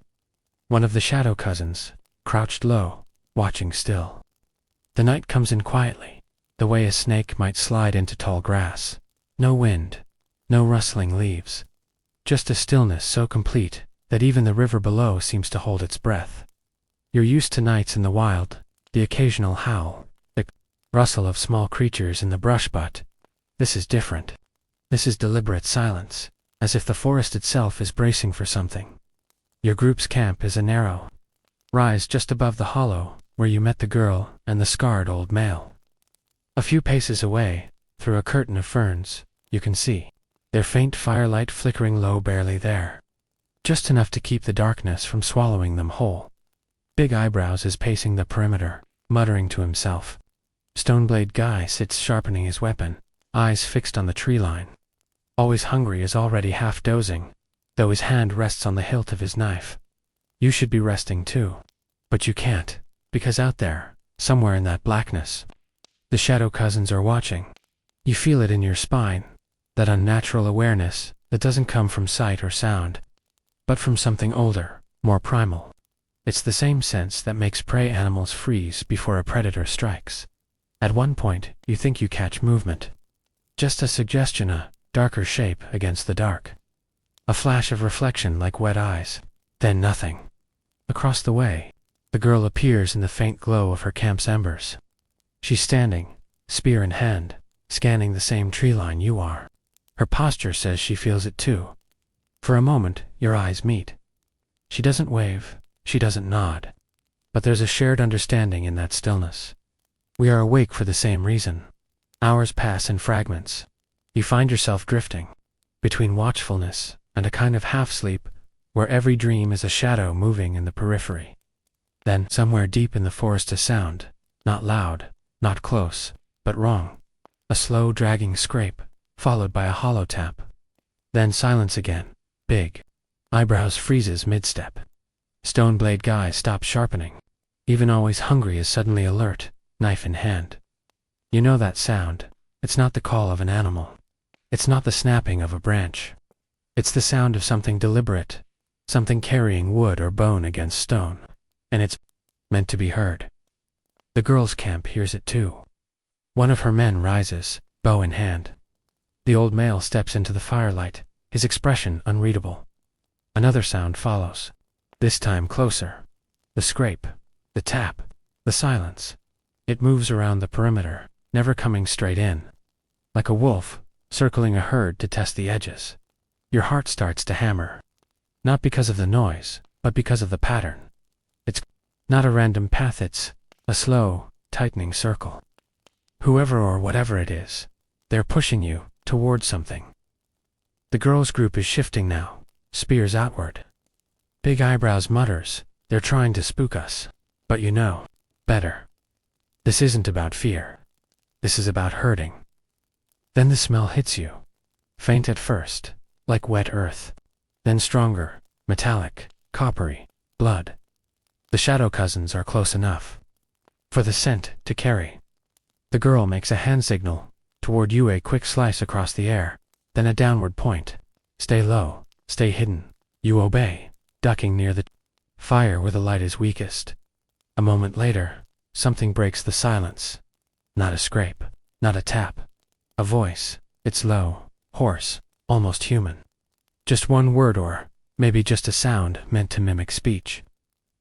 One of the shadow cousins, crouched low, watching still. The night comes in quietly, the way a snake might slide into tall grass. No wind, no rustling leaves. Just a stillness so complete that even the river below seems to hold its breath. You're used to nights in the wild, the occasional howl, the rustle of small creatures in the brush, but this is different. This is deliberate silence, as if the forest itself is bracing for something. Your group's camp is a narrow rise just above the hollow where you met the girl and the scarred old male. A few paces away, through a curtain of ferns, you can see their faint firelight flickering low, barely there. Just enough to keep the darkness from swallowing them whole. Big Eyebrows is pacing the perimeter, muttering to himself. Stoneblade Guy sits sharpening his weapon, eyes fixed on the tree line. Always Hungry is already half dozing, though his hand rests on the hilt of his knife. You should be resting too. But you can't, because out there, somewhere in that blackness, the shadow cousins are watching. You feel it in your spine, that unnatural awareness that doesn't come from sight or sound, but from something older, more primal. It's the same sense that makes prey animals freeze before a predator strikes. At one point, you think you catch movement. Just a suggestion, a darker shape against the dark. A flash of reflection like wet eyes. Then nothing. Across the way, the girl appears in the faint glow of her camp's embers. She's standing, spear in hand, scanning the same tree line you are. Her posture says she feels it too. For a moment, your eyes meet. She doesn't wave, she doesn't nod. But there's a shared understanding in that stillness. We are awake for the same reason. Hours pass in fragments. You find yourself drifting between watchfulness and a kind of half-sleep where every dream is a shadow moving in the periphery. Then, somewhere deep in the forest, a sound, not loud, not close, but wrong. A slow, dragging scrape, followed by a hollow tap. Then silence again. Big Eyebrows freezes mid-step. Stoneblade Guy stops sharpening. Even Always Hungry is suddenly alert, knife in hand. You know that sound. It's not the call of an animal. It's not the snapping of a branch. It's the sound of something deliberate, something carrying wood or bone against stone. And it's meant to be heard. The girl's camp hears it too. One of her men rises, bow in hand. The old male steps into the firelight, his expression unreadable. Another sound follows, this time closer. The scrape, the tap, the silence. It moves around the perimeter, never coming straight in. Like a wolf, circling a herd to test the edges. Your heart starts to hammer. Not because of the noise, but because of the pattern. It's not a random path, it's a slow, tightening circle. Whoever or whatever it is, They're pushing you towards something. The girl's group is shifting now, spears outward. Big Eyebrows mutters, "They're trying to spook us." But you know better. This isn't about fear. This is about hurting. Then the smell hits you. Faint at first, like wet earth. Then stronger, metallic, coppery, blood. The shadow cousins are close enough for the scent to carry. The girl makes a hand signal toward you, a quick slice across the air, then a downward point. Stay low, stay hidden. You obey, ducking near the fire where the light is weakest. A moment later, something breaks the silence. Not a scrape, not a tap. A voice. It's low, hoarse, almost human. Just one word, or maybe just a sound meant to mimic speech.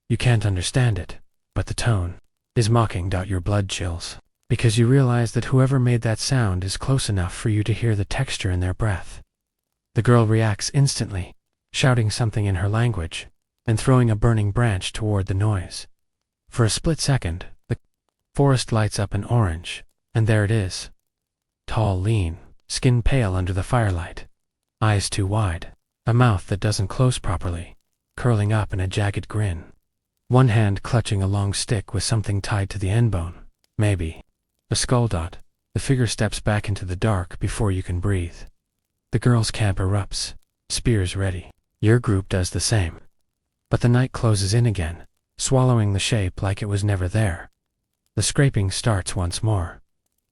You can't understand it, but the tone is mocking. Your blood chills, because you realize that whoever made that sound is close enough for you to hear the texture in their breath. The girl reacts instantly, shouting something in her language, and throwing a burning branch toward the noise. For a split second, the forest lights up in orange, and there it is. Tall, lean, skin pale under the firelight, eyes too wide, a mouth that doesn't close properly, curling up in a jagged grin. One hand clutching a long stick with something tied to the end bone, maybe a skull. The figure steps back into the dark before you can breathe. The girl's camp erupts, spears ready. Your group does the same. But the night closes in again, swallowing the shape like it was never there. The scraping starts once more.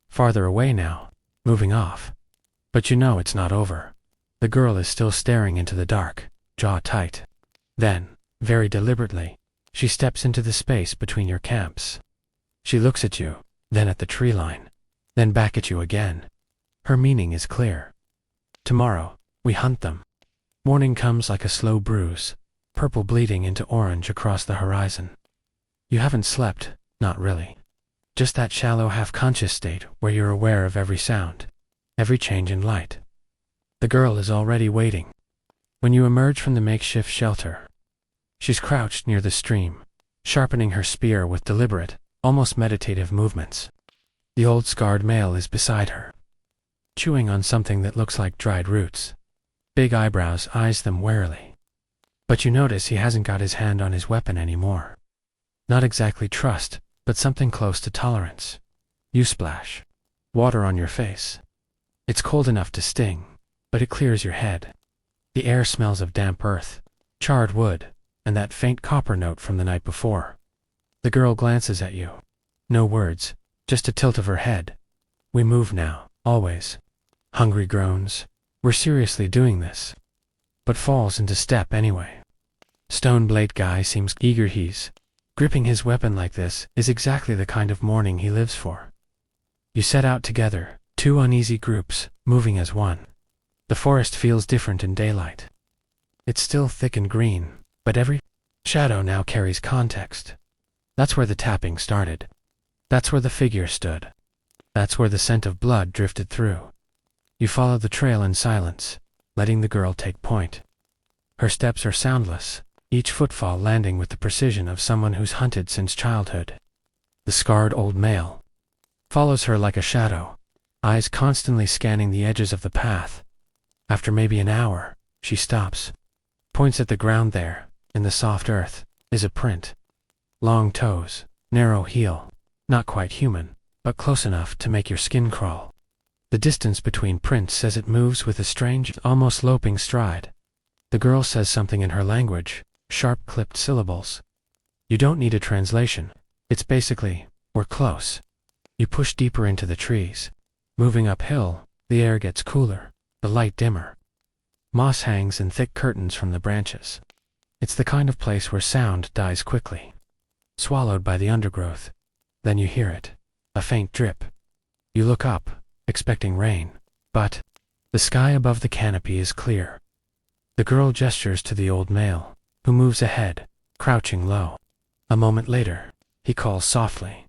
Farther away now, moving off. But you know it's not over. The girl is still staring into the dark, jaw tight. Then, very deliberately, she steps into the space between your camps. She looks at you, then at the tree line, then back at you again. Her meaning is clear. Tomorrow, we hunt them. Morning comes like a slow bruise, purple bleeding into orange across the horizon. You haven't slept, not really. Just that shallow half-conscious state where you're aware of every sound, every change in light. The girl is already waiting. When you emerge from the makeshift shelter, she's crouched near the stream, sharpening her spear with deliberate, almost meditative movements. The old scarred male is beside her, chewing on something that looks like dried roots. Big Eyebrows eyes them warily. But you notice he hasn't got his hand on his weapon anymore. Not exactly trust, but something close to tolerance. You splash water on your face. It's cold enough to sting, but it clears your head. The air smells of damp earth, charred wood, and that faint copper note from the night before. The girl glances at you. No words, just a tilt of her head. We move now, always. Hungry groans. We're seriously doing this. But falls into step anyway. Stone Blade Guy seems eager. He's gripping his weapon like this is exactly the kind of morning he lives for. You set out together, two uneasy groups, moving as one. The forest feels different in daylight. It's still thick and green, but every shadow now carries context. That's where the tapping started. That's where the figure stood. That's where the scent of blood drifted through. You follow the trail in silence, letting the girl take point. Her steps are soundless, each footfall landing with the precision of someone who's hunted since childhood. The scarred old male follows her like a shadow, eyes constantly scanning the edges of the path. After maybe an hour, she stops, points at the ground. There, in the soft earth, is a print. Long toes, narrow heel, not quite human, but close enough to make your skin crawl. The distance between prints says it moves with a strange, almost loping stride. The girl says something in her language, sharp clipped syllables. You don't need a translation. It's basically, we're close. You push deeper into the trees. Moving uphill, the air gets cooler, the light dimmer. Moss hangs in thick curtains from the branches. It's the kind of place where sound dies quickly, swallowed by the undergrowth. Then you hear it, a faint drip. You look up, expecting rain, but the sky above the canopy is clear. The girl gestures to the old male, who moves ahead, crouching low. A moment later, he calls softly.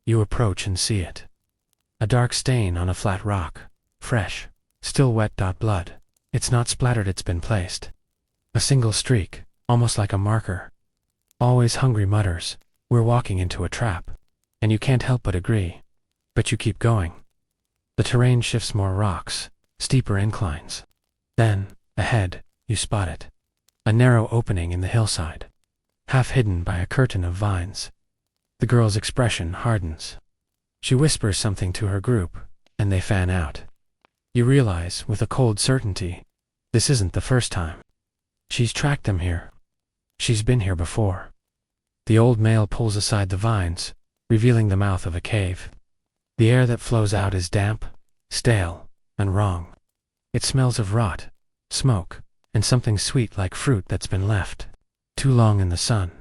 You approach and see it. A dark stain on a flat rock, fresh, still wet. Blood. It's not splattered, it's been placed. A single streak, almost like a marker. Always Hungry mutters, we're walking into a trap. And you can't help but agree. But you keep going. The terrain shifts, more rocks, steeper inclines. Then, ahead, you spot it. A narrow opening in the hillside, half hidden by a curtain of vines. The girl's expression hardens. She whispers something to her group, and they fan out. You realize, with a cold certainty, this isn't the first time. She's tracked them here. She's been here before. The old male pulls aside the vines, revealing the mouth of a cave. The air that flows out is damp, stale, and wrong. It smells of rot, smoke, and something sweet like fruit that's been left too long in the sun.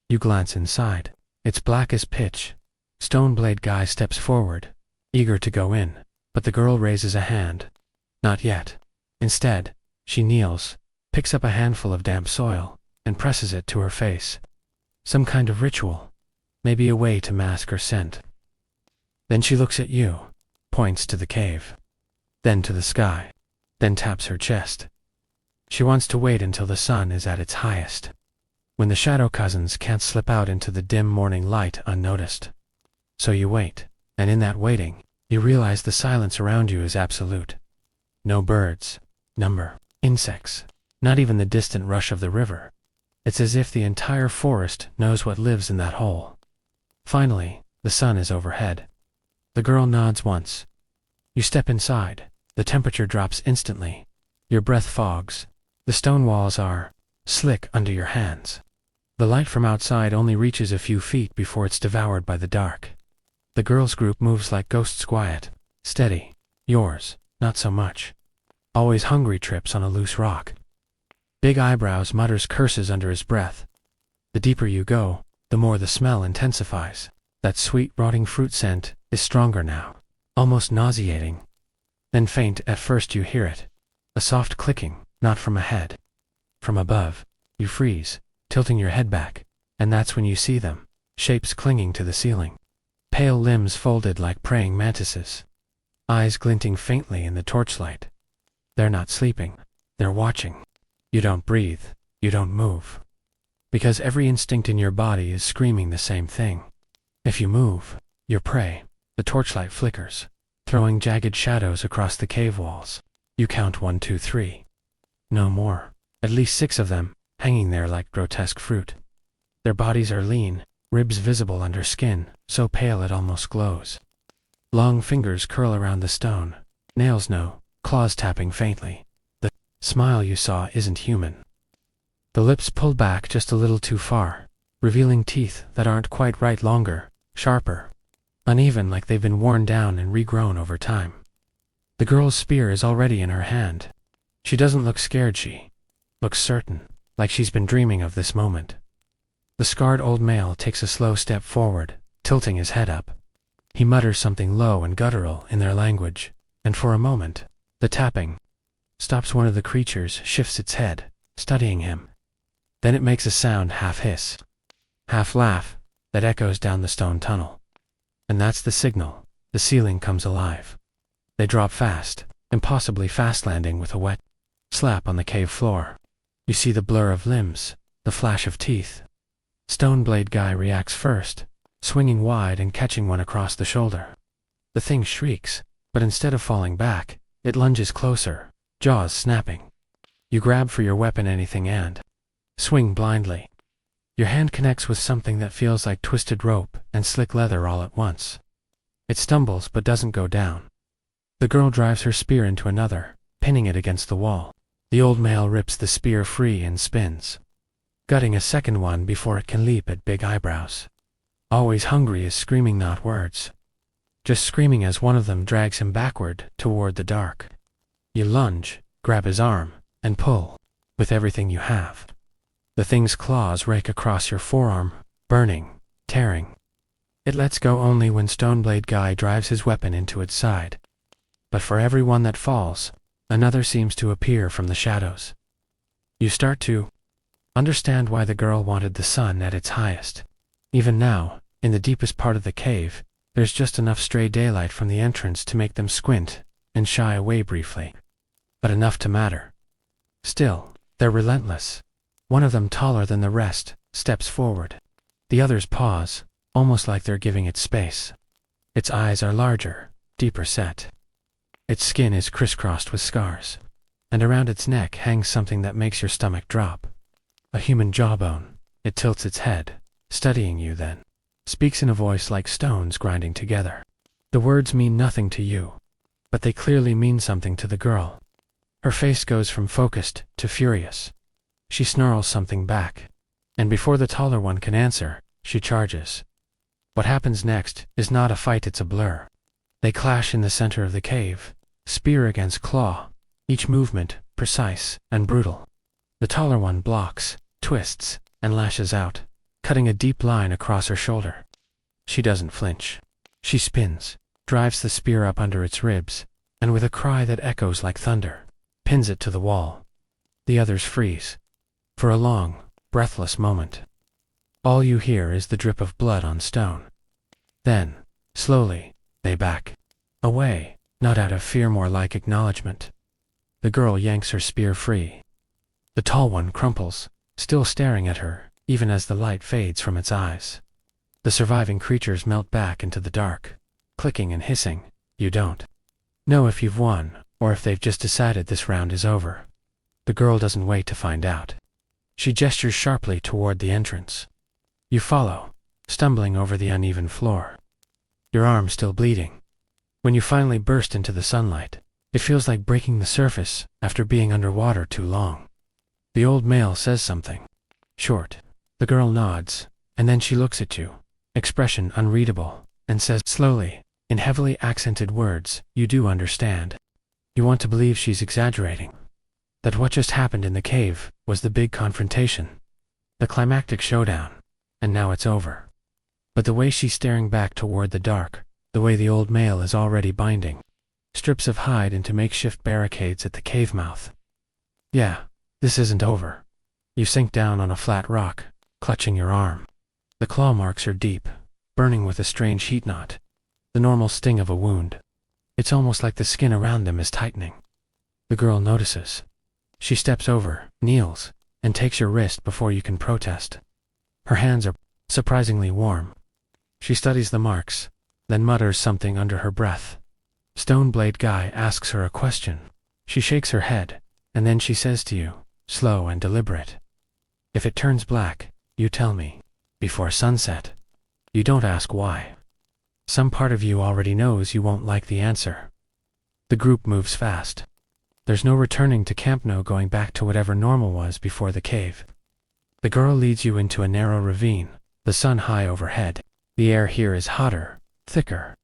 You glance inside. It's black as pitch. Stoneblade Guy steps forward, eager to go in, but the girl raises a hand. Not yet. Instead, she kneels, picks up a handful of damp soil, and presses it to her face. Some kind of ritual, maybe a way to mask her scent. Then she looks at you, points to the cave, then to the sky, then taps her chest. She wants to wait until the sun is at its highest, when the shadow cousins can't slip out into the dim morning light unnoticed. So you wait, and in that waiting, you realize the silence around you is absolute. No birds, number, insects, not even the distant rush of the river. It's as if the entire forest knows what lives in that hole. Finally, the sun is overhead. The girl nods once. You step inside. The temperature drops instantly. Your breath fogs. The stone walls are slick under your hands. The light from outside only reaches a few feet before it's devoured by the dark. The girls' group moves like ghosts, quiet, steady. Yours, not so much. Always hungry, trips on a loose rock. Big Eyebrows mutters curses under his breath. The deeper you go, the more the smell intensifies. That sweet, rotting fruit scent is stronger now, almost nauseating. Then faint at first you hear it. A soft clicking, not from ahead. From above, you freeze, tilting your head back, and that's when you see them, shapes clinging to the ceiling. Pale limbs folded like praying mantises. Eyes glinting faintly in the torchlight. They're not sleeping, they're watching. You don't breathe, you don't move. Because every instinct in your body is screaming the same thing. If you move, you're prey. The torchlight flickers, throwing jagged shadows across the cave walls. You count 1, 2, 3. No more. At least 6 of them, hanging there like grotesque fruit. Their bodies are lean, ribs visible under skin, so pale it almost glows. Long fingers curl around the stone, nails no, claws tapping faintly. The smile you saw isn't human. The lips pulled back just a little too far, revealing teeth that aren't quite right, longer, sharper, uneven, like they've been worn down and regrown over time. The girl's spear is already in her hand. She doesn't look scared, she looks certain, like she's been dreaming of this moment. The scarred old male takes a slow step forward, tilting his head up. He mutters something low and guttural in their language, and for a moment, the tapping stops. One of the creatures shifts its head, studying him. Then it makes a sound, half hiss, half laugh, that echoes down the stone tunnel. And that's the signal. The ceiling comes alive. They drop fast, impossibly fast, landing with a wet slap on the cave floor. You see the blur of limbs, the flash of teeth. Stoneblade Guy reacts first, swinging wide and catching one across the shoulder. The thing shrieks, but instead of falling back, it lunges closer, jaws snapping. You grab for your weapon, anything, and swing blindly. Your hand connects with something that feels like twisted rope and slick leather all at once. It stumbles but doesn't go down. The girl drives her spear into another, pinning it against the wall. The old male rips the spear free and spins, gutting a second one before it can leap at Big Eyebrows. Always Hungry is screaming, not words, just screaming, as one of them drags him backward toward the dark. You lunge, grab his arm, and pull, with everything you have. The thing's claws rake across your forearm, burning, tearing. It lets go only when Stoneblade Guy drives his weapon into its side. But for every one that falls, another seems to appear from the shadows. You start to understand why the girl wanted the sun at its highest. Even now, in the deepest part of the cave, there's just enough stray daylight from the entrance to make them squint and shy away briefly. But enough to matter. Still, they're relentless. One of them, taller than the rest, steps forward. The others pause, almost like they're giving it space. Its eyes are larger, deeper set. Its skin is crisscrossed with scars, and around its neck hangs something that makes your stomach drop. A human jawbone. It tilts its head, studying you, then speaks in a voice like stones grinding together. The words mean nothing to you, but they clearly mean something to the girl. Her face goes from focused to furious. She snarls something back, and before the taller one can answer, she charges. What happens next is not a fight, it's a blur. They clash in the center of the cave, spear against claw, each movement precise and brutal. The taller one blocks, twists, and lashes out, cutting a deep line across her shoulder. She doesn't flinch. She spins, drives the spear up under its ribs, and with a cry that echoes like thunder, pins it to the wall. The others freeze. For a long, breathless moment, all you hear is the drip of blood on stone. Then, slowly, they back away, not out of fear, more like acknowledgement. The girl yanks her spear free. The tall one crumples, still staring at her, even as the light fades from its eyes. The surviving creatures melt back into the dark, clicking and hissing. You don't know if you've won, or if they've just decided this round is over. The girl doesn't wait to find out. She gestures sharply toward the entrance. You follow, stumbling over the uneven floor, your arm still bleeding. When you finally burst into the sunlight, it feels like breaking the surface after being underwater too long. The old male says something short. The girl nods, and then she looks at you, expression unreadable, and says slowly, in heavily accented words, you do understand. You want to believe she's exaggerating, that what just happened in the cave was the big confrontation, the climactic showdown, and now it's over. But the way she's staring back toward the dark, the way the old male is already binding strips of hide into makeshift barricades at the cave mouth. Yeah, this isn't over. You sink down on a flat rock, clutching your arm. The claw marks are deep, burning with a strange heat knot, the normal sting of a wound. It's almost like the skin around them is tightening. The girl notices. She steps over, kneels, and takes your wrist before you can protest. Her hands are surprisingly warm. She studies the marks, then mutters something under her breath. Stoneblade Guy asks her a question. She shakes her head, and then she says to you, slow and deliberate, if it turns black, you tell me, before sunset. You don't ask why. Some part of you already knows you won't like the answer. The group moves fast. There's no returning to camp, no going back to whatever normal was before the cave. The girl leads you into a narrow ravine, the sun high overhead. The air here is hotter, thicker,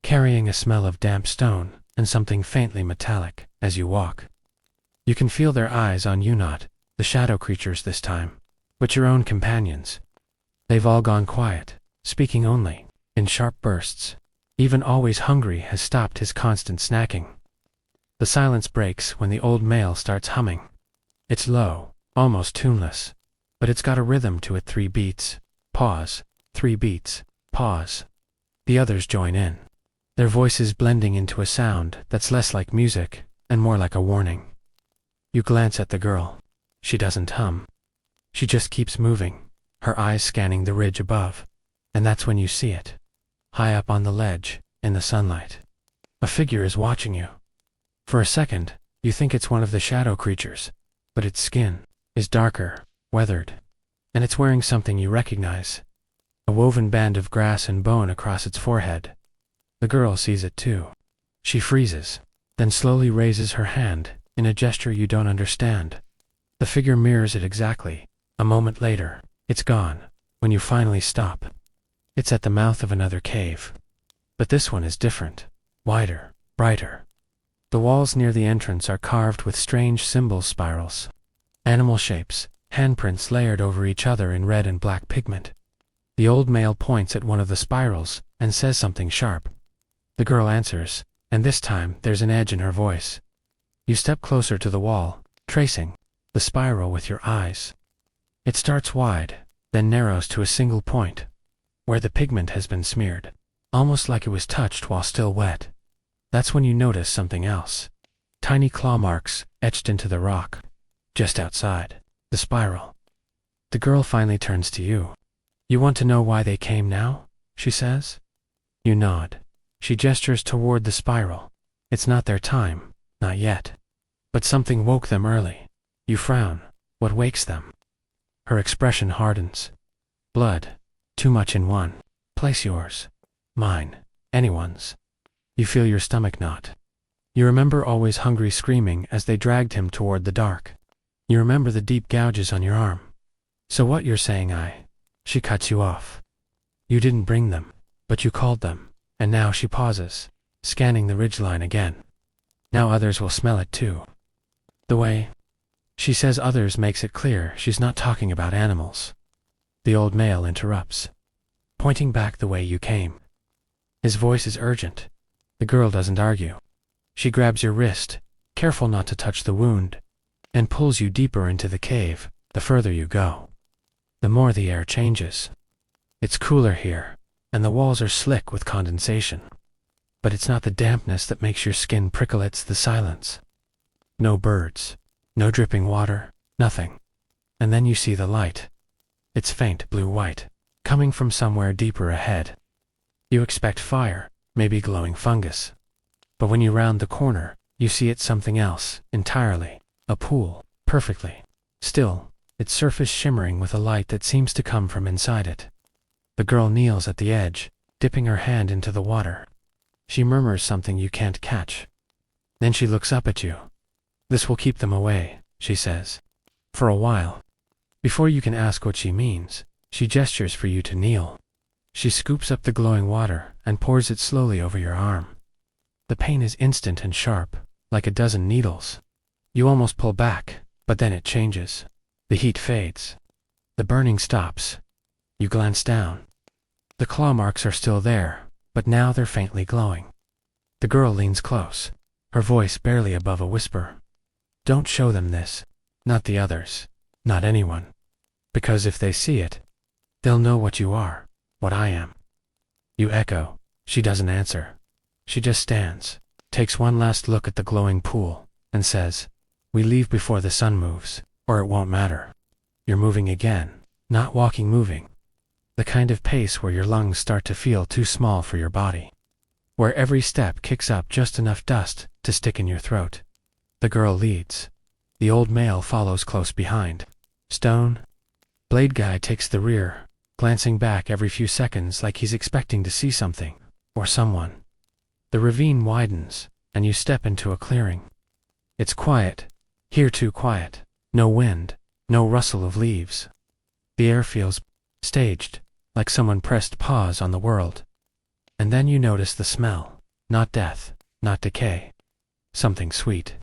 carrying a smell of damp stone and something faintly metallic as you walk. You can feel their eyes on you, not the shadow creatures this time, but your own companions. They've all gone quiet, speaking only in sharp bursts. Even Always Hungry has stopped his constant snacking. The silence breaks when the old male starts humming. It's low, almost tuneless, but it's got a rhythm to it. 3 beats, pause, 3 beats, pause. The others join in, their voices blending into a sound that's less like music and more like a warning. You glance at the girl. She doesn't hum. She just keeps moving, her eyes scanning the ridge above. And that's when you see it. High up on the ledge, in the sunlight, a figure is watching you. For a second, you think it's one of the shadow creatures, but its skin is darker, weathered, and it's wearing something you recognize. A woven band of grass and bone across its forehead. The girl sees it too. She freezes, then slowly raises her hand, in a gesture you don't understand. The figure mirrors it exactly. A moment later, it's gone, when you finally stop. It's at the mouth of another cave. But this one is different, wider, brighter. The walls near the entrance are carved with strange symbol spirals. Animal shapes, handprints layered over each other in red and black pigment. The old male points at one of the spirals and says something sharp. The girl answers, and this time there's an edge in her voice. You step closer to the wall, tracing the spiral with your eyes. It starts wide, then narrows to a single point, where the pigment has been smeared, almost like it was touched while still wet. That's when you notice something else. Tiny claw marks etched into the rock, just outside the spiral. The girl finally turns to you. You want to know why they came now? She says. You nod. She gestures toward the spiral. It's not their time, not yet. But something woke them early. You frown. What wakes them? Her expression hardens. Blood. Too much in one place. Yours. Mine. Anyone's. You feel your stomach knot. You remember always hungry screaming as they dragged him toward the dark. You remember the deep gouges on your arm. So what you're saying? She cuts you off. You didn't bring them, but you called them, and now she pauses, scanning the ridgeline again. Now others will smell it too. The way she says others makes it clear she's not talking about animals. The old male interrupts, pointing back the way you came. His voice is urgent. The girl doesn't argue. She grabs your wrist, careful not to touch the wound, and pulls you deeper into the cave. The further you go, the more the air changes. It's cooler here, and the walls are slick with condensation. But it's not the dampness that makes your skin prickle, it's the silence. No birds, no dripping water, nothing. And then you see the light. It's faint blue-white, coming from somewhere deeper ahead. You expect fire, maybe glowing fungus. But when you round the corner, you see it's something else, entirely. A pool, perfectly still, its surface shimmering with a light that seems to come from inside it. The girl kneels at the edge, dipping her hand into the water. She murmurs something you can't catch. Then she looks up at you. This will keep them away, she says. For a while. Before you can ask what she means, she gestures for you to kneel. She scoops up the glowing water and pours it slowly over your arm. The pain is instant and sharp, like a dozen needles. You almost pull back, but then it changes. The heat fades. The burning stops. You glance down. The claw marks are still there, but now they're faintly glowing. The girl leans close, her voice barely above a whisper. Don't show them this. Not the others. Not anyone. Because if they see it, they'll know what you are, what I am. You echo. She doesn't answer. She just stands, takes one last look at the glowing pool, and says, "We leave before the sun moves, or it won't matter." You're moving again, not walking, moving. The kind of pace where your lungs start to feel too small for your body. Where every step kicks up just enough dust to stick in your throat. The girl leads. The old male follows close behind. Stone. Blade guy takes the rear, glancing back every few seconds like he's expecting to see something, or someone. The ravine widens, and you step into a clearing. It's quiet. Here too quiet. No wind, no rustle of leaves. The air feels staged, like someone pressed pause on the world. And then you notice the smell. Not death, not decay. Something sweet.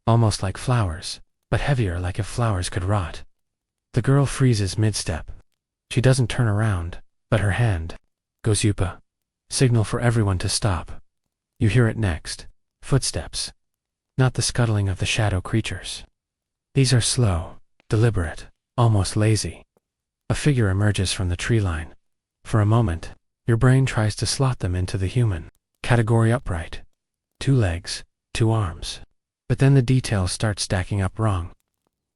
Almost like flowers, but heavier, like if flowers could rot. The girl freezes mid-step. She doesn't turn around, but her hand goes yupa. Signal for everyone to stop. You hear it next. Footsteps. Not the scuttling of the shadow creatures. These are slow, deliberate, almost lazy. A figure emerges from the tree line. For a moment, your brain tries to slot them into the human category upright. 2 legs, 2 arms. But then the details start stacking up wrong.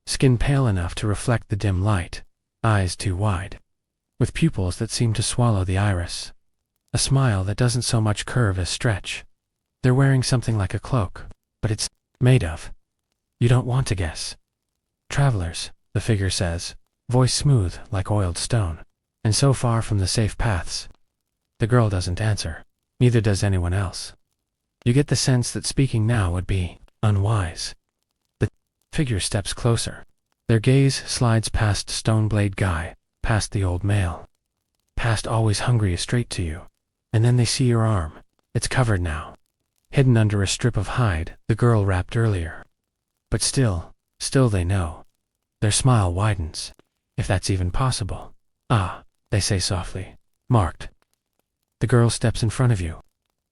Skin pale enough to reflect the dim light, eyes too wide, with pupils that seem to swallow the iris. A smile that doesn't so much curve as stretch. They're wearing something like a cloak, but it's made of. You don't want to guess. Travelers, the figure says, voice smooth like oiled stone, and so far from the safe paths. The girl doesn't answer, neither does anyone else. You get the sense that speaking now would be unwise. The figure steps closer. Their gaze slides past Stone Blade Guy, past the old male, past Always Hungry straight to you. And then they see your arm. It's covered now, hidden under a strip of hide the girl wrapped earlier. But still they know. Their smile widens, if that's even possible. "Ah," they say softly, "marked." The girl steps in front of you.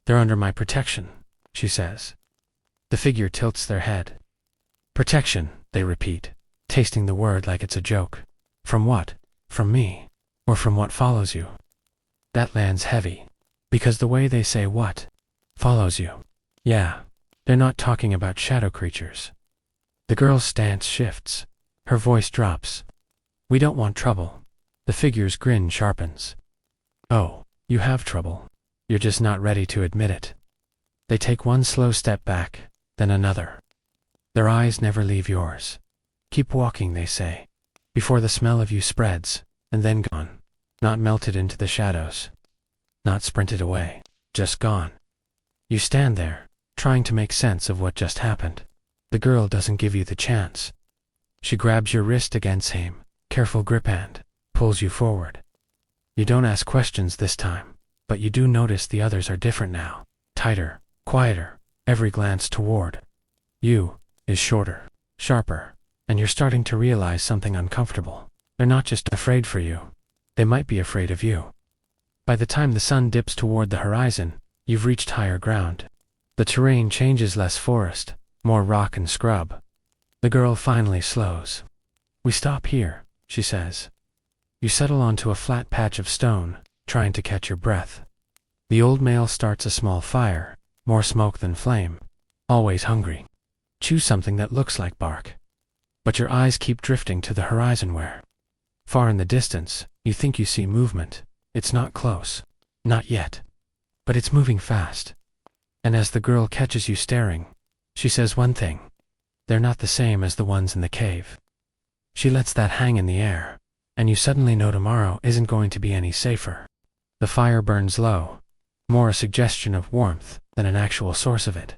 "They're under my protection," she says. The figure tilts their head. "Protection," they repeat, tasting the word like it's a joke. "From what? From me? Or from what follows you?" That lands heavy, because the way they say what follows you. Yeah, they're not talking about shadow creatures. The girl's stance shifts. Her voice drops. "We don't want trouble." The figure's grin sharpens. "Oh, you have trouble. You're just not ready to admit it." They take one slow step back, then another. Their eyes never leave yours. Keep walking, they say, before the smell of you spreads, and then gone. Not melted into the shadows. Not sprinted away. Just gone. You stand there, trying to make sense of what just happened. The girl doesn't give you the chance. She grabs your wrist again, same careful grip, and pulls you forward. You don't ask questions this time, but you do notice the others are different now. Tighter, quieter, every glance toward you is shorter, sharper, and you're starting to realize something uncomfortable. They're not just afraid for you. They might be afraid of you. By the time the sun dips toward the horizon, you've reached higher ground. The terrain changes, less forest, more rock and scrub. The girl finally slows. We stop here, she says. You settle onto a flat patch of stone, trying to catch your breath. The old male starts a small fire, more smoke than flame. Always hungry. Choose something that looks like bark. But your eyes keep drifting to the horizon where, far in the distance, you think you see movement. It's not close. Not yet. But it's moving fast. And as the girl catches you staring, she says one thing. They're not the same as the ones in the cave. She lets that hang in the air, and you suddenly know tomorrow isn't going to be any safer. The fire burns low, more a suggestion of warmth than an actual source of it.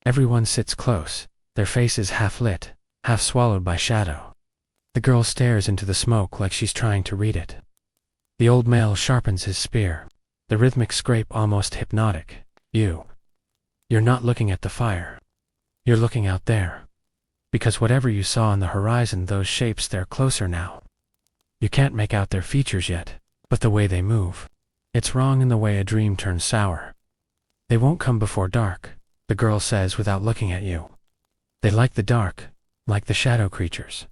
Everyone sits close, their faces half lit, half swallowed by shadow. The girl stares into the smoke like she's trying to read it. The old male sharpens his spear, the rhythmic scrape almost hypnotic. You're not looking at the fire. You're looking out there. Because whatever you saw on the horizon, those shapes, they're closer now. You can't make out their features yet, but the way they move. It's wrong in the way a dream turns sour. They won't come before dark, the girl says without looking at you. They like the dark, like the shadow creatures.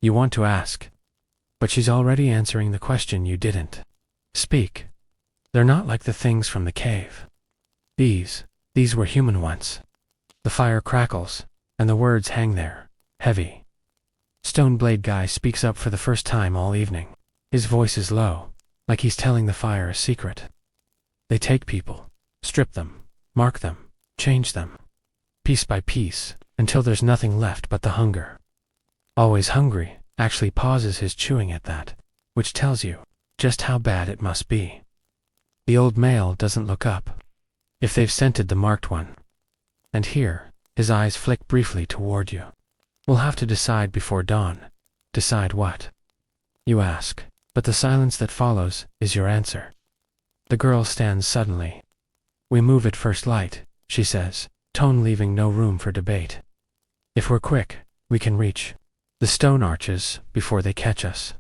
You want to ask, but she's already answering the question you didn't. Speak. They're not like the things from the cave. These were human once. The fire crackles, and the words hang there, heavy. Stone Blade Guy speaks up for the first time all evening. His voice is low, like he's telling the fire a secret. They take people, strip them, mark them, change them, piece by piece, until there's nothing left but the hunger. Always hungry actually pauses his chewing at that, which tells you just how bad it must be. The old male doesn't look up. If they've scented the marked one. And here, his eyes flick briefly toward you. We'll have to decide before dawn. Decide what? You ask, but the silence that follows is your answer. The girl stands suddenly. We move at first light, she says, tone leaving no room for debate. If we're quick, we can reach the stone arches before they catch us.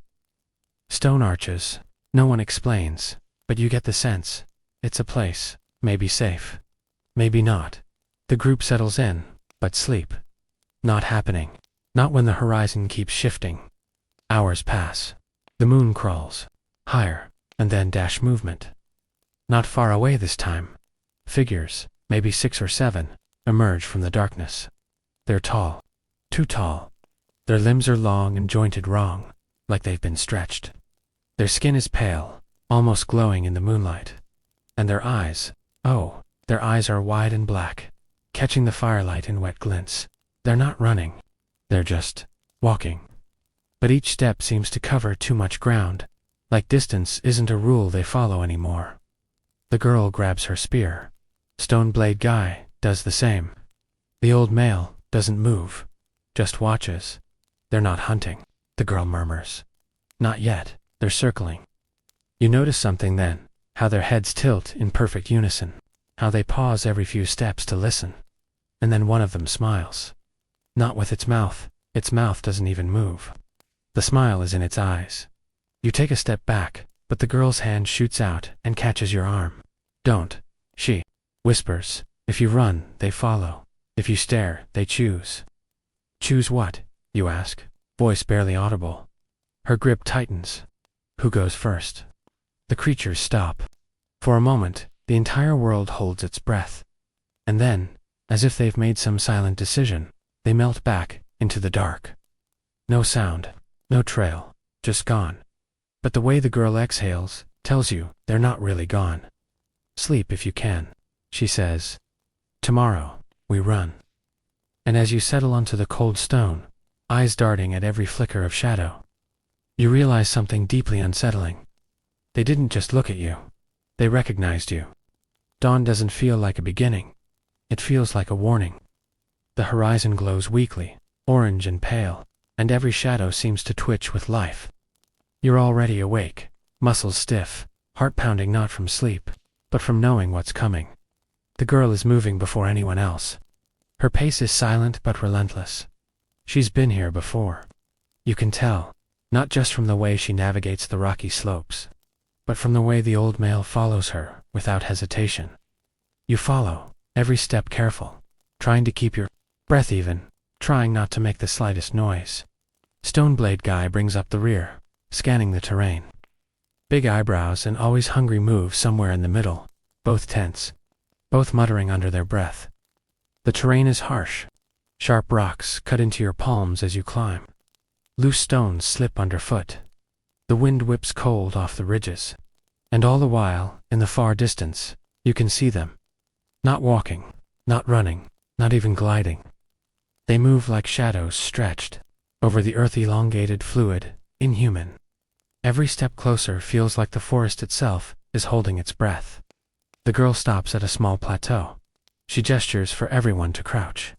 Stone arches, no one explains, but you get the sense. It's a place, maybe safe, maybe not. The group settles in, but sleep. Not happening. Not when the horizon keeps shifting. Hours pass. The moon crawls. Higher, and then dash movement. Not far away this time. Figures, maybe 6 or 7, emerge from the darkness. They're tall. Too tall. Their limbs are long and jointed wrong, like they've been stretched. Their skin is pale, almost glowing in the moonlight. And their eyes, oh, their eyes are wide and black, catching the firelight in wet glints. They're not running. They're just walking. But each step seems to cover too much ground, like distance isn't a rule they follow anymore. The girl grabs her spear. Stone Blade Guy does the same. The old male doesn't move, just watches. They're not hunting, the girl murmurs. Not yet, they're circling. You notice something then, how their heads tilt in perfect unison, how they pause every few steps to listen. And then one of them smiles. Not with its mouth doesn't even move. The smile is in its eyes. You take a step back, but the girl's hand shoots out and catches your arm. Don't, she whispers. If you run, they follow. If you stare, they choose. Choose what? You ask, voice barely audible. Her grip tightens. Who goes first? The creatures stop. For a moment, the entire world holds its breath. And then, as if they've made some silent decision, they melt back into the dark. No sound, no trail, just gone. But the way the girl exhales tells you they're not really gone. Sleep if you can, she says. Tomorrow, we run. And as you settle onto the cold stone, eyes darting at every flicker of shadow, you realize something deeply unsettling. They didn't just look at you. They recognized you. Dawn doesn't feel like a beginning. It feels like a warning. The horizon glows weakly, orange and pale, and every shadow seems to twitch with life. You're already awake, muscles stiff, heart pounding not from sleep, but from knowing what's coming. The girl is moving before anyone else. Her pace is silent but relentless. She's been here before. You can tell, not just from the way she navigates the rocky slopes, but from the way the old male follows her without hesitation. You follow, every step careful, trying to keep your breath even, trying not to make the slightest noise. Stoneblade guy brings up the rear, scanning the terrain. Big eyebrows and always hungry move somewhere in the middle, both tense, both muttering under their breath. The terrain is harsh. Sharp rocks cut into your palms as you climb. Loose stones slip underfoot. The wind whips cold off the ridges. And all the while, in the far distance, you can see them. Not walking, not running, not even gliding. They move like shadows stretched over the earth-elongated fluid, inhuman. Every step closer feels like the forest itself is holding its breath. The girl stops at a small plateau. She gestures for everyone to crouch.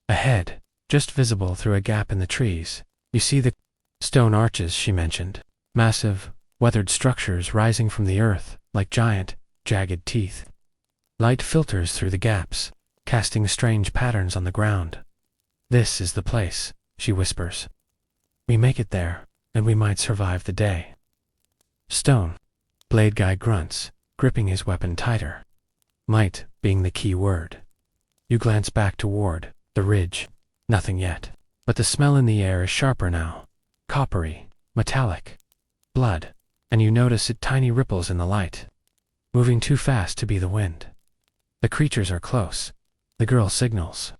Ahead, just visible through a gap in the trees, you see the stone arches she mentioned, massive, weathered structures rising from the earth like giant, jagged teeth. Light filters through the gaps, casting strange patterns on the ground. "This is the place," she whispers. "We make it there, and we might survive the day." Stone. Blade guy grunts, gripping his weapon tighter. Might being the key word. You glance back toward the ridge. Nothing yet. But the smell in the air is sharper now. Coppery, metallic. Blood. And you notice it tiny ripples in the light. Moving too fast to be the wind. The creatures are close. The girl signals.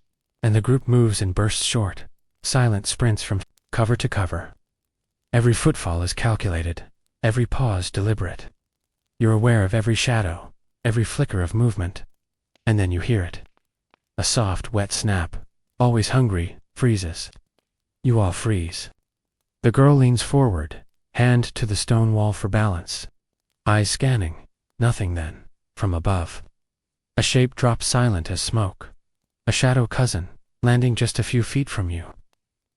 And the group moves in bursts short, silent sprints from cover to cover. Every footfall is calculated, every pause deliberate. You're aware of every shadow, every flicker of movement. And then you hear it. A soft, wet snap, always hungry, freezes. You all freeze. The girl leans forward, hand to the stone wall for balance. Eyes scanning, nothing then, from above. A shape drops silent as smoke. A shadow cousin, landing just a few feet from you.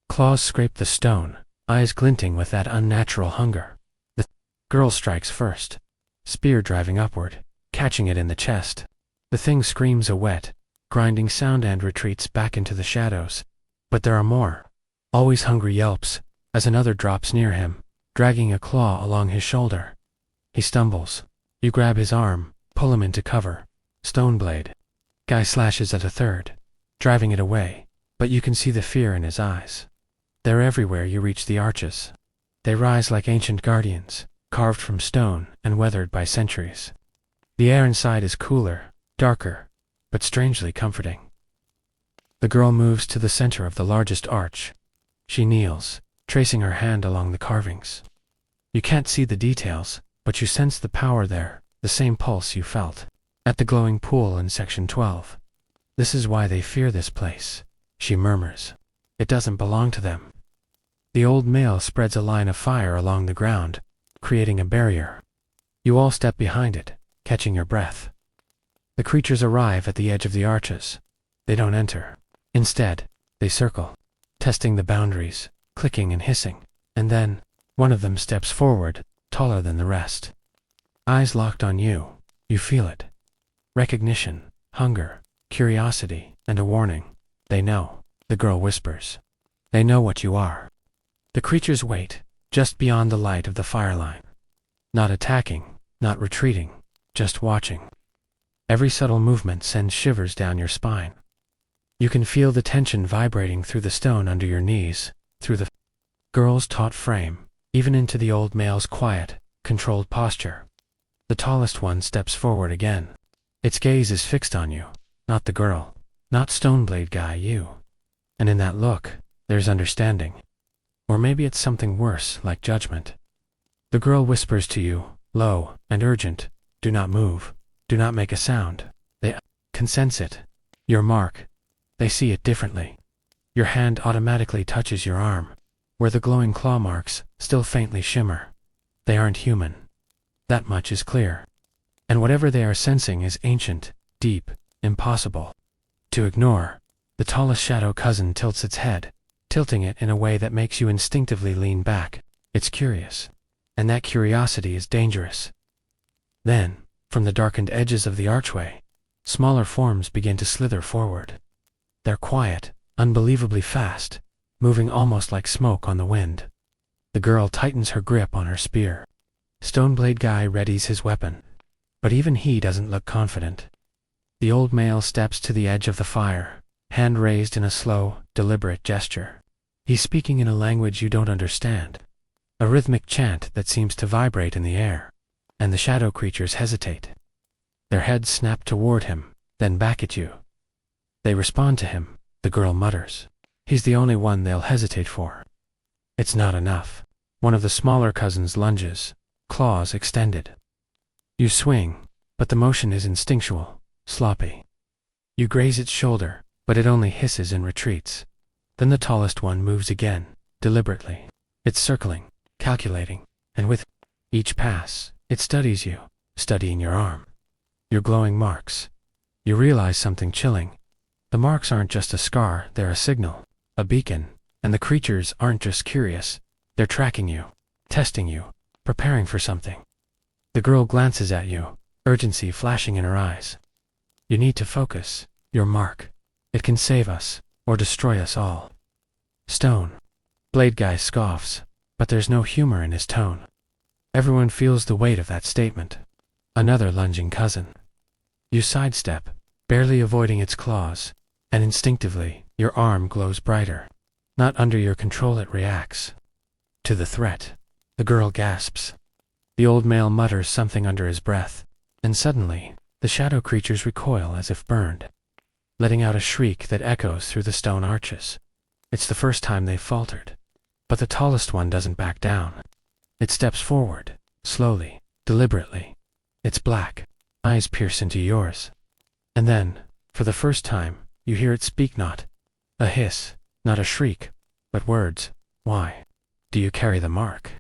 Claws scrape the stone, eyes glinting with that unnatural hunger. The girl strikes first, spear driving upward, catching it in the chest. The thing screams a wet, grinding sound and retreats back into the shadows. But there are more, always hungry yelps, as another drops near him, dragging a claw along his shoulder. He stumbles. You grab his arm, pull him into cover. Stoneblade. Guy slashes at a third, driving it away, but you can see the fear in his eyes. They're everywhere you reach the arches. They rise like ancient guardians, carved from stone and weathered by centuries. The air inside is cooler, darker, but strangely comforting. The girl moves to the center of the largest arch. She kneels, tracing her hand along the carvings. You can't see the details, but you sense the power there, the same pulse you felt at the glowing pool in Section 12. "This is why they fear this place," she murmurs. "It doesn't belong to them." The old male spreads a line of fire along the ground, creating a barrier. You all step behind it, catching your breath. The creatures arrive at the edge of the arches. They don't enter. Instead, they circle, testing the boundaries, clicking and hissing, and then, one of them steps forward, taller than the rest. Eyes locked on you, you feel it. Recognition, hunger, curiosity, and a warning. They know, the girl whispers. They know what you are. The creatures wait, just beyond the light of the fireline. Not attacking, not retreating, just watching. Every subtle movement sends shivers down your spine. You can feel the tension vibrating through the stone under your knees, through the girl's taut frame, even into the old male's quiet, controlled posture. The tallest one steps forward again. Its gaze is fixed on you, not the girl, not Stoneblade guy, you. And in that look, there's understanding. Or maybe it's something worse, like judgment. The girl whispers to you, low and urgent, "Do not move. Do not make a sound." They can sense it. Your mark. They see it differently. Your hand automatically touches your arm, where the glowing claw marks still faintly shimmer. They aren't human. That much is clear. And whatever they are sensing is ancient, deep, impossible to ignore. The tallest shadow cousin tilts its head, tilting it in a way that makes you instinctively lean back. It's curious. And that curiosity is dangerous. Then, from the darkened edges of the archway, smaller forms begin to slither forward. They're quiet, unbelievably fast, moving almost like smoke on the wind. The girl tightens her grip on her spear. Stoneblade Guy readies his weapon. But even he doesn't look confident. The old male steps to the edge of the fire, hand raised in a slow, deliberate gesture. He's speaking in a language you don't understand. A rhythmic chant that seems to vibrate in the air. And the shadow creatures hesitate. Their heads snap toward him, then back at you. They respond to him, the girl mutters. He's the only one they'll hesitate for. It's not enough. One of the smaller cousins lunges, claws extended. You swing, but the motion is instinctual, sloppy. You graze its shoulder, but it only hisses and retreats. Then the tallest one moves again, deliberately. It's circling, calculating, and with each pass, it studies you, studying your arm. Your glowing marks. You realize something chilling. The marks aren't just a scar, they're a signal, a beacon, and the creatures aren't just curious. They're tracking you, testing you, preparing for something. The girl glances at you, urgency flashing in her eyes. You need to focus. Your mark. It can save us, or destroy us all. Stone. Blade Guy scoffs, but there's no humor in his tone. Everyone feels the weight of that statement. Another lunging cousin. You sidestep, barely avoiding its claws, and instinctively, your arm glows brighter. Not under your control it reacts. To the threat. The girl gasps. The old male mutters something under his breath, and suddenly, the shadow creatures recoil as if burned, letting out a shriek that echoes through the stone arches. It's the first time they've faltered. But the tallest one doesn't back down. It steps forward, slowly, deliberately. It's black, eyes pierce into yours. And then, for the first time, you hear it speak not a hiss, not a shriek, but words. Why do you carry the mark?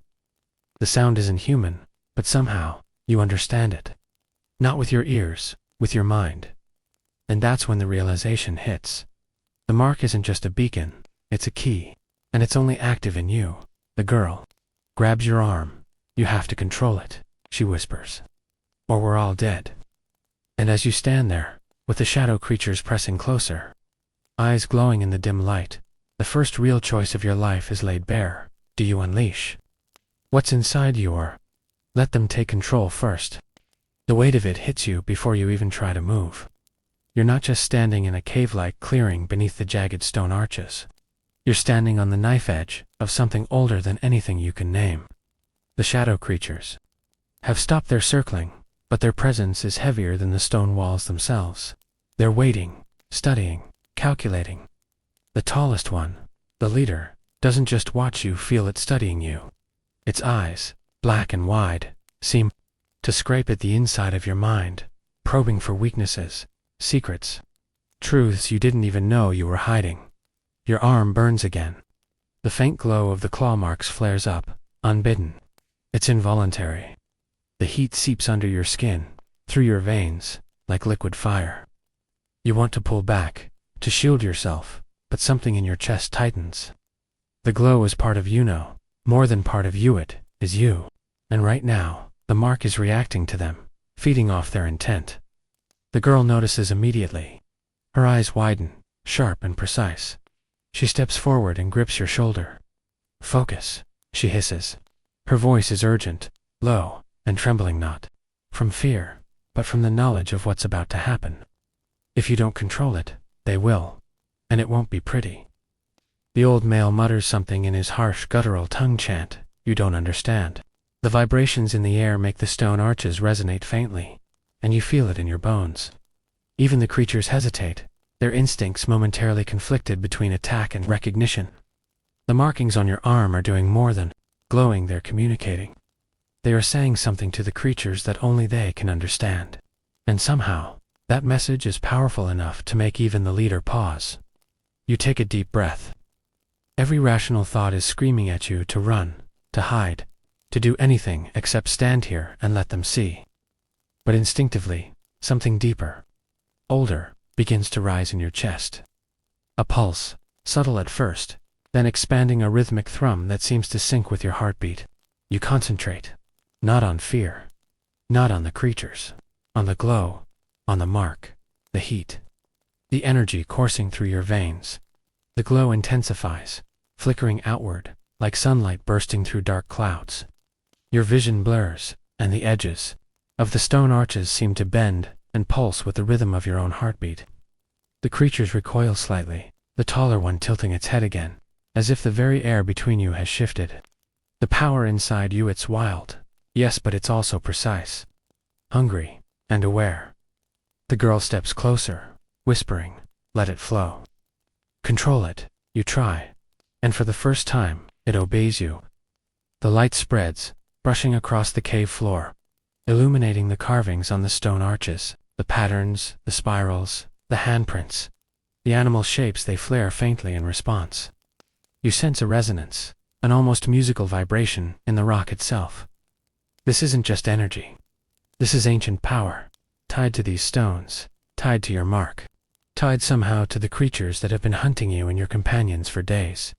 The sound isn't human, but somehow, you understand it. Not with your ears, with your mind. And that's when the realization hits. The mark isn't just a beacon, it's a key, and it's only active in you. The girl grabs your arm. You have to control it, she whispers. Or we're all dead. And as you stand there, with the shadow creatures pressing closer, eyes glowing in the dim light, the first real choice of your life is laid bare. Do you unleash what's inside you, or let them take control first? The weight of it hits you before you even try to move. You're not just standing in a cave-like clearing beneath the jagged stone arches. You're standing on the knife edge of something older than anything you can name. The shadow creatures have stopped their circling, but their presence is heavier than the stone walls themselves. They're waiting, studying, calculating. The tallest one, the leader, doesn't just watch you feel it studying you. Its eyes, black and wide, seem to scrape at the inside of your mind, probing for weaknesses, secrets, truths you didn't even know you were hiding. Your arm burns again. The faint glow of the claw marks flares up, unbidden. It's involuntary. The heat seeps under your skin, through your veins, like liquid fire. You want to pull back, to shield yourself, but something in your chest tightens. The glow is part of you now, more than part of you. It is you. And right now, the mark is reacting to them, feeding off their intent. The girl notices immediately. Her eyes widen, sharp and precise. She steps forward and grips your shoulder. Focus, she hisses. Her voice is urgent, low, and trembling, not from fear, but from the knowledge of what's about to happen. If you don't control it, they will. And it won't be pretty. The old male mutters something in his harsh guttural tongue chant you don't understand. The vibrations in the air make the stone arches resonate faintly, and you feel it in your bones. Even the creatures hesitate, their instincts momentarily conflicted between attack and recognition. The markings on your arm are doing more than glowing, they're communicating. They are saying something to the creatures that only they can understand. And somehow, That message is powerful enough to make even the leader pause. You take a deep breath. Every rational thought is screaming at you to run, to hide, to do anything except stand here and let them see. But instinctively, something deeper, older, begins to rise in your chest. A pulse, subtle at first, then expanding a rhythmic thrum that seems to sync with your heartbeat. You concentrate, not on fear, not on the creatures, on the glow, on the mark, the heat, the energy coursing through your veins. The glow intensifies, flickering outward, like sunlight bursting through dark clouds. Your vision blurs, and the edges of the stone arches seem to bend and pulse with the rhythm of your own heartbeat. The creatures recoil slightly, the taller one tilting its head again, as if the very air between you has shifted. The power inside you, it's wild, yes, but it's also precise, hungry, and aware. The girl steps closer, whispering, "Let it flow." Control it, you try, and for the first time, it obeys you. The light spreads, brushing across the cave floor, illuminating the carvings on the stone arches, the patterns, the spirals, the handprints, the animal shapes. They flare faintly in response. You sense a resonance, an almost musical vibration in the rock itself. This isn't just energy. This is ancient power, tied to these stones, tied to your mark, tied somehow to the creatures that have been hunting you and your companions for days.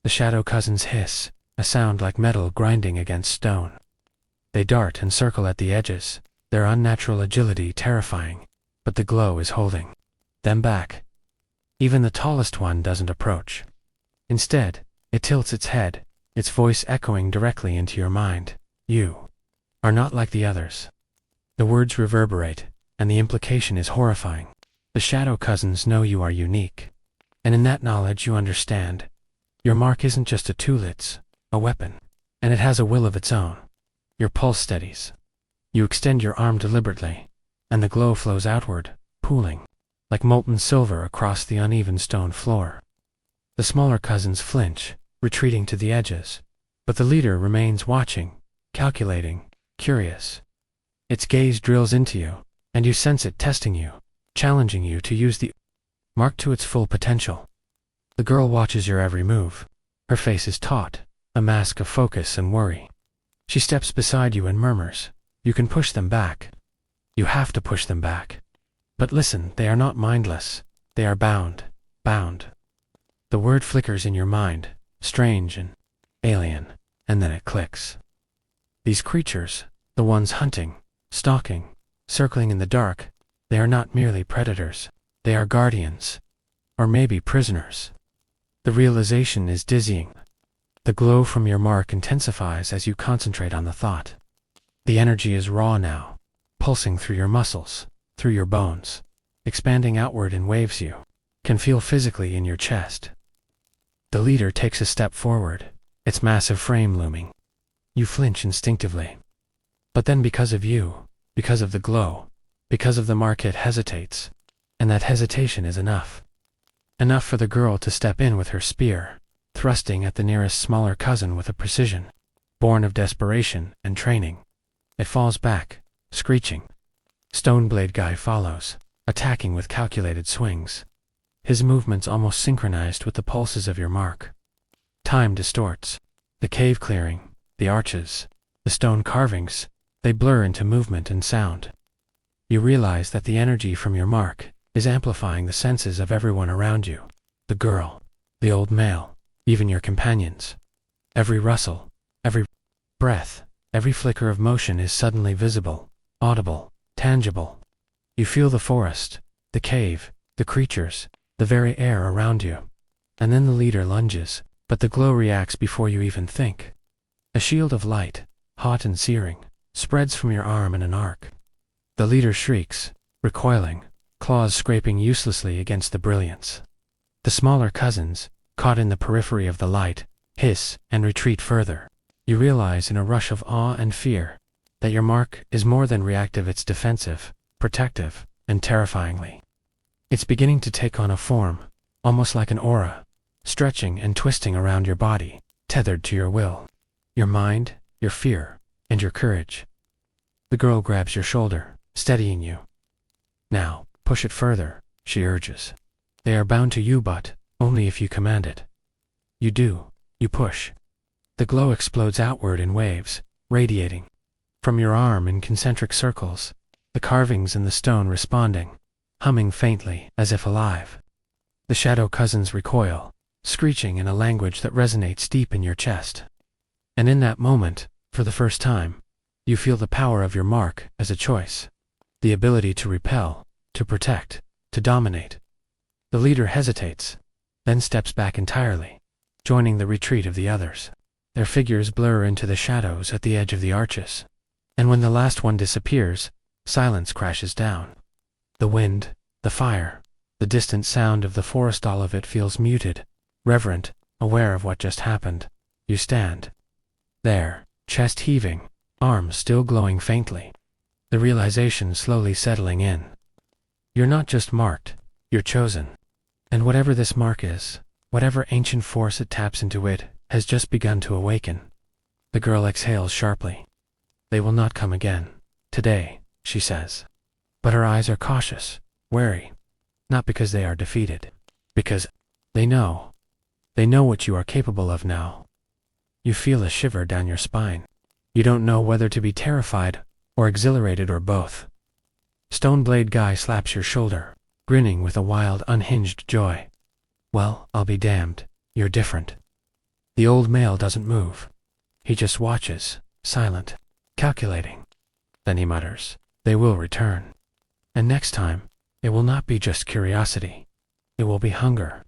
The shadow cousins hiss, a sound like metal grinding against stone. They dart and circle at the edges, their unnatural agility terrifying, but the glow is holding them back. Even the tallest one doesn't approach. Instead, it tilts its head, its voice echoing directly into your mind. You are not like the others. The words reverberate, and the implication is horrifying. The shadow cousins know you are unique, and in that knowledge you understand. Your mark isn't just a tool, it's a weapon, and it has a will of its own. Your pulse steadies. You extend your arm deliberately, and the glow flows outward, pooling, like molten silver across the uneven stone floor. The smaller cousins flinch, retreating to the edges, but the leader remains watching, calculating, curious. Its gaze drills into you, and you sense it testing you, challenging you to use the mark to its full potential. The girl watches your every move. Her face is taut, a mask of focus and worry. She steps beside you and murmurs, "You can push them back. You have to push them back. But listen, they are not mindless. They are bound. Bound." The word flickers in your mind, strange and alien, and then it clicks. These creatures, the ones hunting, stalking, circling in the dark, they are not merely predators. They are guardians. Or maybe prisoners. The realization is dizzying. The glow from your mark intensifies as you concentrate on the thought. The energy is raw now, pulsing through your muscles, through your bones, expanding outward in waves you can feel physically in your chest. The leader takes a step forward, its massive frame looming. You flinch instinctively. But then because of you, because of the glow, because of the mark, it hesitates. And that hesitation is enough. Enough for the girl to step in with her spear, thrusting at the nearest smaller cousin with a precision born of desperation and training. It falls back, screeching. Stoneblade Guy follows, attacking with calculated swings. His movements almost synchronized with the pulses of your mark. Time distorts. The cave clearing, the arches, the stone carvings, they blur into movement and sound. You realize that the energy from your mark is amplifying the senses of everyone around you. The girl, the old male, even your companions. Every rustle, every breath, every flicker of motion is suddenly visible, audible, tangible. You feel the forest, the cave, the creatures, the very air around you. And then the leader lunges, but the glow reacts before you even think. A shield of light, hot and searing, spreads from your arm in an arc. The leader shrieks, recoiling, claws scraping uselessly against the brilliance. The smaller cousins, caught in the periphery of the light, hiss and retreat further. You realize in a rush of awe and fear that your mark is more than reactive, it's defensive, protective, and terrifyingly. It's beginning to take on a form, almost like an aura, stretching and twisting around your body, tethered to your will, your mind, your fear, and your courage. The girl grabs your shoulder, steadying you. Now, push it further, she urges. They are bound to you, but only if you command it. You do. You push. The glow explodes outward in waves, radiating from your arm in concentric circles, the carvings in the stone responding, humming faintly as if alive. The shadow cousins recoil, screeching in a language that resonates deep in your chest. And in that moment, for the first time, you feel the power of your mark as a choice. The ability to repel, to protect, to dominate. The leader hesitates, then steps back entirely, joining the retreat of the others. Their figures blur into the shadows at the edge of the arches. And when the last one disappears, silence crashes down. The wind, the fire, the distant sound of the forest, all of it feels muted, reverent, aware of what just happened. You stand there, chest heaving, arms still glowing faintly. The realization slowly settling in. You're not just marked, you're chosen. And whatever this mark is, whatever ancient force it taps into, it has just begun to awaken. The girl exhales sharply. They will not come again. Today, she says. But her eyes are cautious, wary. Not because they are defeated. Because they know. They know what you are capable of now. You feel a shiver down your spine. You don't know whether to be terrified, or exhilarated, or both. Stoneblade Guy slaps your shoulder, grinning with a wild, unhinged joy. Well, I'll be damned, you're different. The old male doesn't move. He just watches, silent, calculating. Then he mutters, they will return. And next time, it will not be just curiosity. It will be hunger.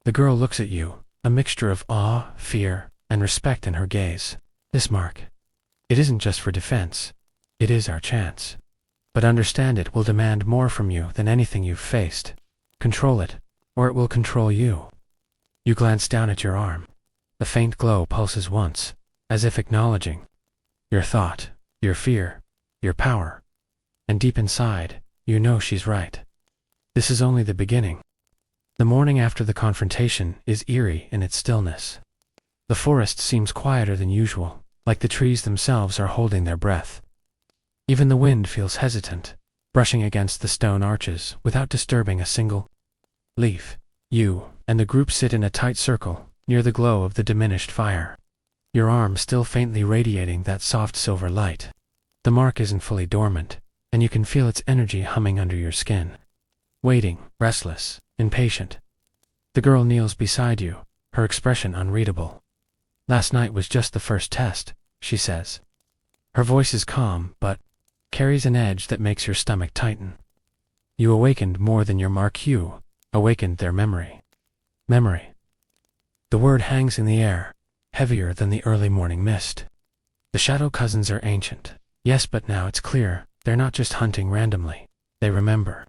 The girl looks at you, a mixture of awe, fear, and respect in her gaze. This mark. It isn't just for defense. It is our chance. But understand, it will demand more from you than anything you've faced. Control it, or it will control you. You glance down at your arm. The faint glow pulses once, as if acknowledging your thought, your fear, your power. And deep inside, you know she's right. This is only the beginning. The morning after the confrontation is eerie in its stillness. The forest seems quieter than usual, like the trees themselves are holding their breath. Even the wind feels hesitant, brushing against the stone arches without disturbing a single leaf. You and the group sit in a tight circle, near the glow of the diminished fire. Your arm still faintly radiating that soft silver light. The mark isn't fully dormant, and you can feel its energy humming under your skin. Waiting, restless, impatient. The girl kneels beside you, her expression unreadable. Last night was just the first test, she says. Her voice is calm, but carries an edge that makes your stomach tighten. You awakened more than your mark, you awakened their memory. Memory. The word hangs in the air, heavier than the early morning mist. The shadow cousins are ancient. Yes, but now it's clear, they're not just hunting randomly. They remember.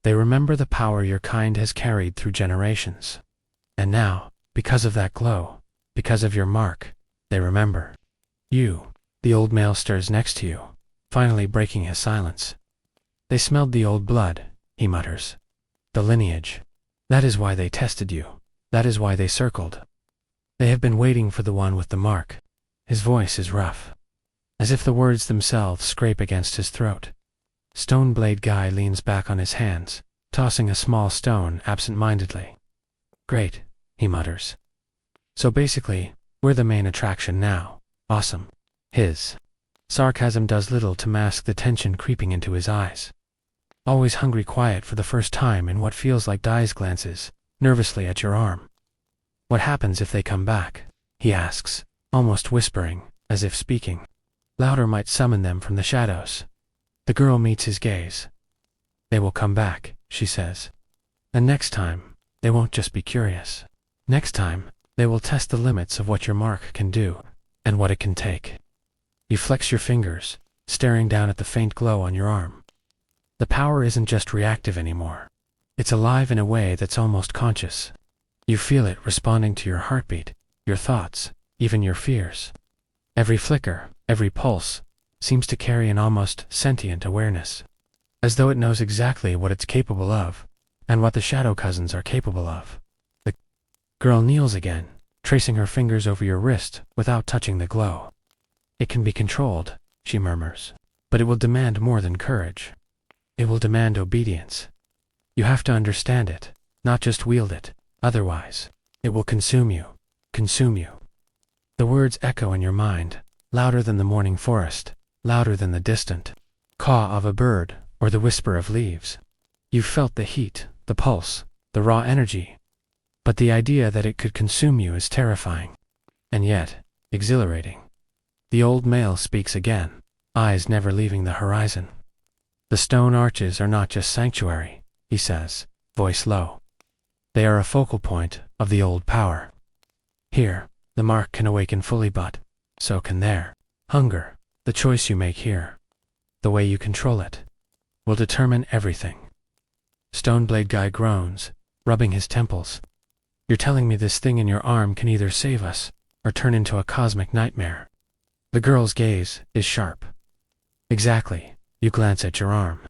They remember the power your kind has carried through generations. And now, because of that glow, because of your mark, they remember. You. The old male stirs next to you, finally breaking his silence. They smelled the old blood, he mutters. The lineage. That is why they tested you. That is why they circled. They have been waiting for the one with the mark. His voice is rough, as if the words themselves scrape against his throat. Stoneblade Guy leans back on his hands, tossing a small stone absent-mindedly. Great, he mutters. So basically, we're the main attraction now. Awesome. His sarcasm does little to mask the tension creeping into his eyes. Always hungry, quiet for the first time in what feels like days, glances nervously at your arm. What happens if they come back? He asks, almost whispering, as if speaking louder might summon them from the shadows. The girl meets his gaze. They will come back, she says. And next time, they won't just be curious. Next time, they will test the limits of what your mark can do, and what it can take. You flex your fingers, staring down at the faint glow on your arm. The power isn't just reactive anymore. It's alive in a way that's almost conscious. You feel it responding to your heartbeat, your thoughts, even your fears. Every flicker, every pulse, seems to carry an almost sentient awareness. As though it knows exactly what it's capable of, and what the shadow cousins are capable of. The girl kneels again, tracing her fingers over your wrist without touching the glow. It can be controlled, she murmurs, but it will demand more than courage. It will demand obedience. You have to understand it, not just wield it, otherwise, it will consume you. Consume you. The words echo in your mind, louder than the morning forest, louder than the distant caw of a bird or the whisper of leaves. You've felt the heat, the pulse, the raw energy, but the idea that it could consume you is terrifying, and yet exhilarating. The old male speaks again, eyes never leaving the horizon. The stone arches are not just sanctuary, he says, voice low. They are a focal point of the old power. Here, the mark can awaken fully, but so can their hunger. The choice you make here, the way you control it, will determine everything. Stoneblade Guy groans, rubbing his temples. You're telling me this thing in your arm can either save us or turn into a cosmic nightmare. The girl's gaze is sharp. Exactly. You glance at your arm.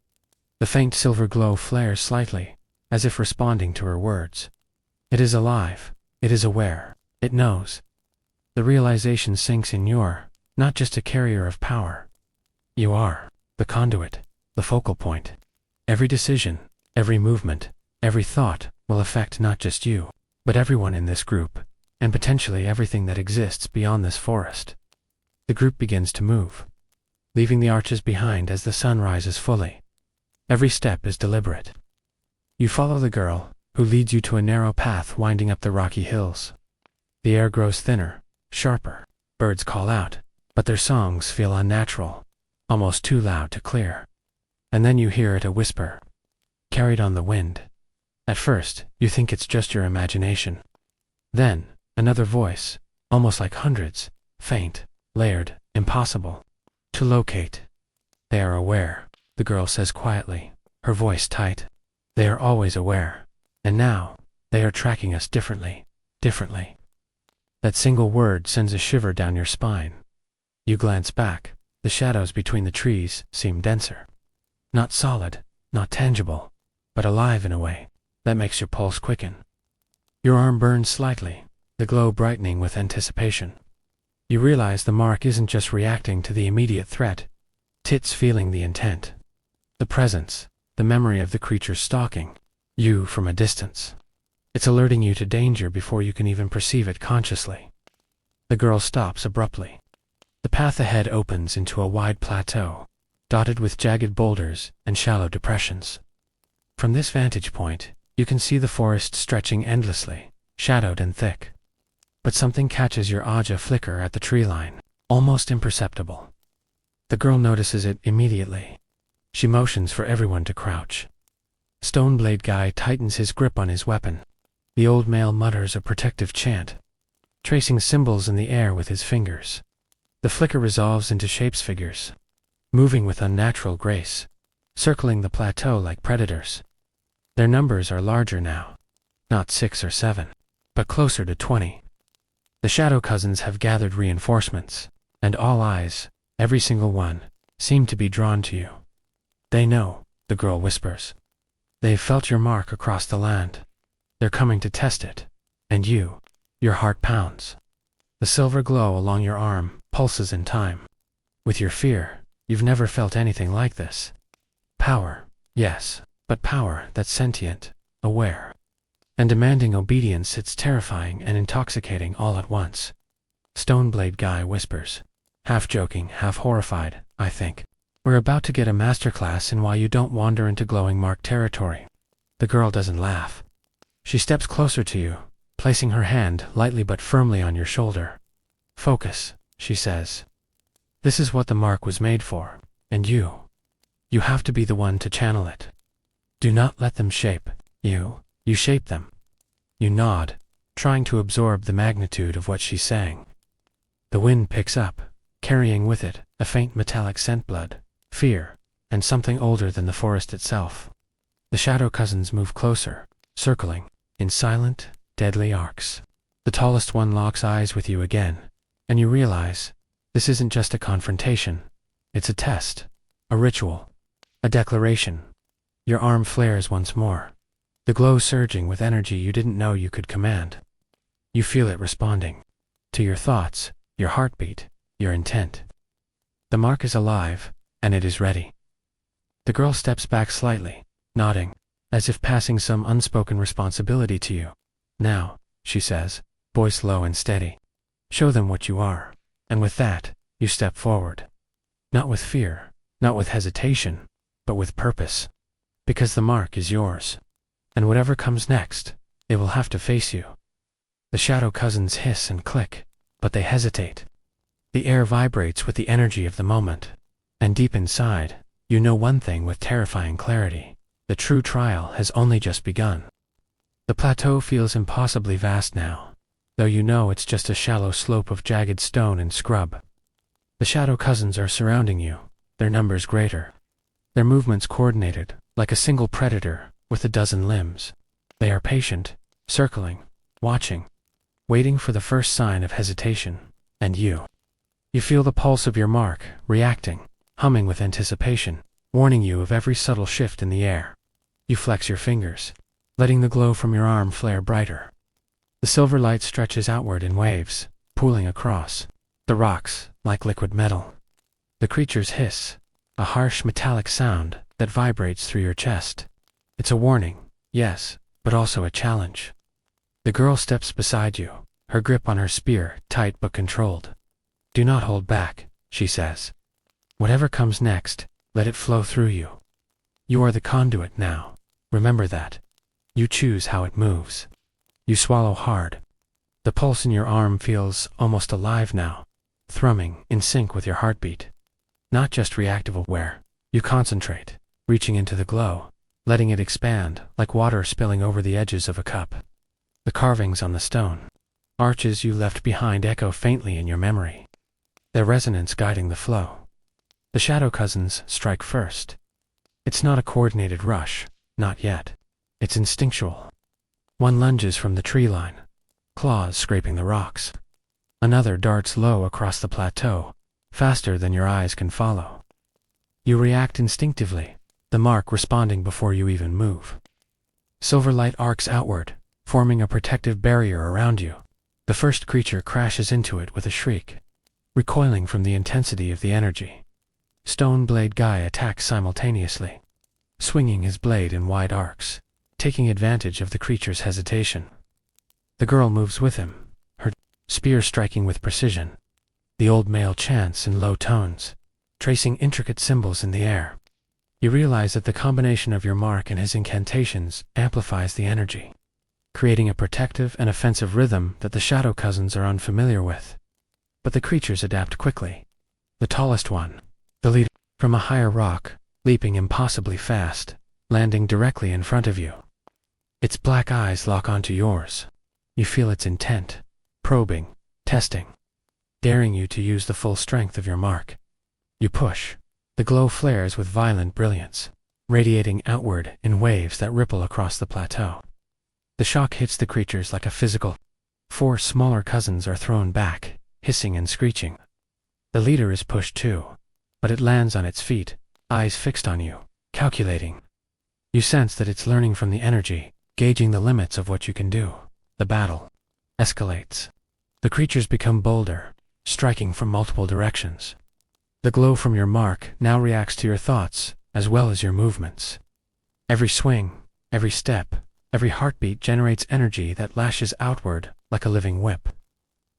The faint silver glow flares slightly, as if responding to her words. It is alive. It is aware. It knows. The realization sinks in you're not just a carrier of power. You are the conduit, the focal point. Every decision, every movement, every thought will affect not just you, but everyone in this group, and potentially everything that exists beyond this forest. The group begins to move, leaving the arches behind as the sun rises fully. Every step is deliberate. You follow the girl, who leads you to a narrow path winding up the rocky hills. The air grows thinner, sharper. Birds call out, but their songs feel unnatural, almost too loud to clear. And then you hear it, a whisper, carried on the wind. At first, you think it's just your imagination. Then, another voice, almost like hundreds, faint, layered, impossible to locate. They are aware, the girl says quietly, her voice tight. They are always aware. And now, they are tracking us differently. That single word sends a shiver down your spine. You glance back. The shadows between the trees seem denser. Not solid, not tangible, but alive in a way that makes your pulse quicken. Your arm burns slightly, the glow brightening with anticipation. You realize the mark isn't just reacting to the immediate threat. It's feeling the intent, the presence, the memory of the creature stalking you from a distance. It's alerting you to danger before you can even perceive it consciously. The girl stops abruptly. The path ahead opens into a wide plateau, dotted with jagged boulders and shallow depressions. From this vantage point, you can see the forest stretching endlessly, shadowed and thick. But something catches your eye, a flicker at the tree line, almost imperceptible. The girl notices it immediately. She motions for everyone to crouch. Stoneblade Guy tightens his grip on his weapon. The old male mutters a protective chant, tracing symbols in the air with his fingers. The flicker resolves into shapes, figures, moving with unnatural grace, circling the plateau like predators. Their numbers are larger now, not 6 or 7, but closer to 20. The shadow cousins have gathered reinforcements, and all eyes, every single one, seem to be drawn to you. They know, the girl whispers. They've felt your mark across the land. They're coming to test it, and your heart pounds. The silver glow along your arm pulses in time. With your fear, you've never felt anything like this. Power, yes, but power that's sentient, aware, and demanding obedience. It's terrifying and intoxicating all at once. Stoneblade Guy whispers, half joking, half horrified, I think. We're about to get a masterclass in why you don't wander into glowing mark territory. The girl doesn't laugh. She steps closer to you, placing her hand lightly but firmly on your shoulder. Focus, she says. This is what the mark was made for, and you have to be the one to channel it. Do not let them shape you. You shape them. You nod, trying to absorb the magnitude of what she's saying. The wind picks up, carrying with it a faint metallic scent, blood, fear, and something older than the forest itself. The shadow cousins move closer, circling, in silent, deadly arcs. The tallest one locks eyes with you again, and you realize this isn't just a confrontation. It's a test, a ritual, a declaration. Your arm flares once more, the glow surging with energy you didn't know you could command. You feel it responding to your thoughts, your heartbeat, your intent. The mark is alive, and it is ready. The girl steps back slightly, nodding, as if passing some unspoken responsibility to you. Now, she says, voice low and steady. Show them what you are. And with that, you step forward. Not with fear, not with hesitation, but with purpose. Because the mark is yours. And whatever comes next, they will have to face you. The shadow cousins hiss and click, but they hesitate. The air vibrates with the energy of the moment. And deep inside, you know one thing with terrifying clarity. The true trial has only just begun. The plateau feels impossibly vast now, though you know it's just a shallow slope of jagged stone and scrub. The shadow cousins are surrounding you, their numbers greater. Their movements coordinated, like a single predator, with a dozen limbs. They are patient, circling, watching, waiting for the first sign of hesitation, and you. You feel the pulse of your mark, reacting, humming with anticipation, warning you of every subtle shift in the air. You flex your fingers, letting the glow from your arm flare brighter. The silver light stretches outward in waves, pooling across the rocks like liquid metal. The creatures hiss, a harsh metallic sound that vibrates through your chest. It's a warning, yes, but also a challenge. The girl steps beside you, her grip on her spear tight but controlled. Do not hold back, she says. Whatever comes next, let it flow through you. You are the conduit now. Remember that. You choose how it moves. You swallow hard. The pulse in your arm feels almost alive now, thrumming in sync with your heartbeat. Not just reactive aware. You concentrate, reaching into the glow, letting it expand like water spilling over the edges of a cup. The carvings on the stone, arches you left behind echo faintly in your memory, their resonance guiding the flow. The shadow cousins strike first. It's not a coordinated rush, not yet. It's instinctual. One lunges from the tree line, claws scraping the rocks. Another darts low across the plateau, faster than your eyes can follow. You react instinctively, the mark responding before you even move. Silver light arcs outward, forming a protective barrier around you. The first creature crashes into it with a shriek, recoiling from the intensity of the energy. Stone Blade Guy attacks simultaneously, swinging his blade in wide arcs, taking advantage of the creature's hesitation. The girl moves with him, her spear striking with precision. The old male chants in low tones, tracing intricate symbols in the air. You realize that the combination of your mark and his incantations amplifies the energy, creating a protective and offensive rhythm that the shadow cousins are unfamiliar with. But the creatures adapt quickly. The tallest one, the leader, from a higher rock, leaping impossibly fast, landing directly in front of you. Its black eyes lock onto yours. You feel its intent, probing, testing, daring you to use the full strength of your mark. You push. The glow flares with violent brilliance, radiating outward in waves that ripple across the plateau. The shock hits the creatures like a physical. 4 smaller cousins are thrown back, hissing and screeching. The leader is pushed too, but it lands on its feet, eyes fixed on you, calculating. You sense that it's learning from the energy, gauging the limits of what you can do. The battle escalates. The creatures become bolder, striking from multiple directions. The glow from your mark now reacts to your thoughts, as well as your movements. Every swing, every step, every heartbeat generates energy that lashes outward like a living whip.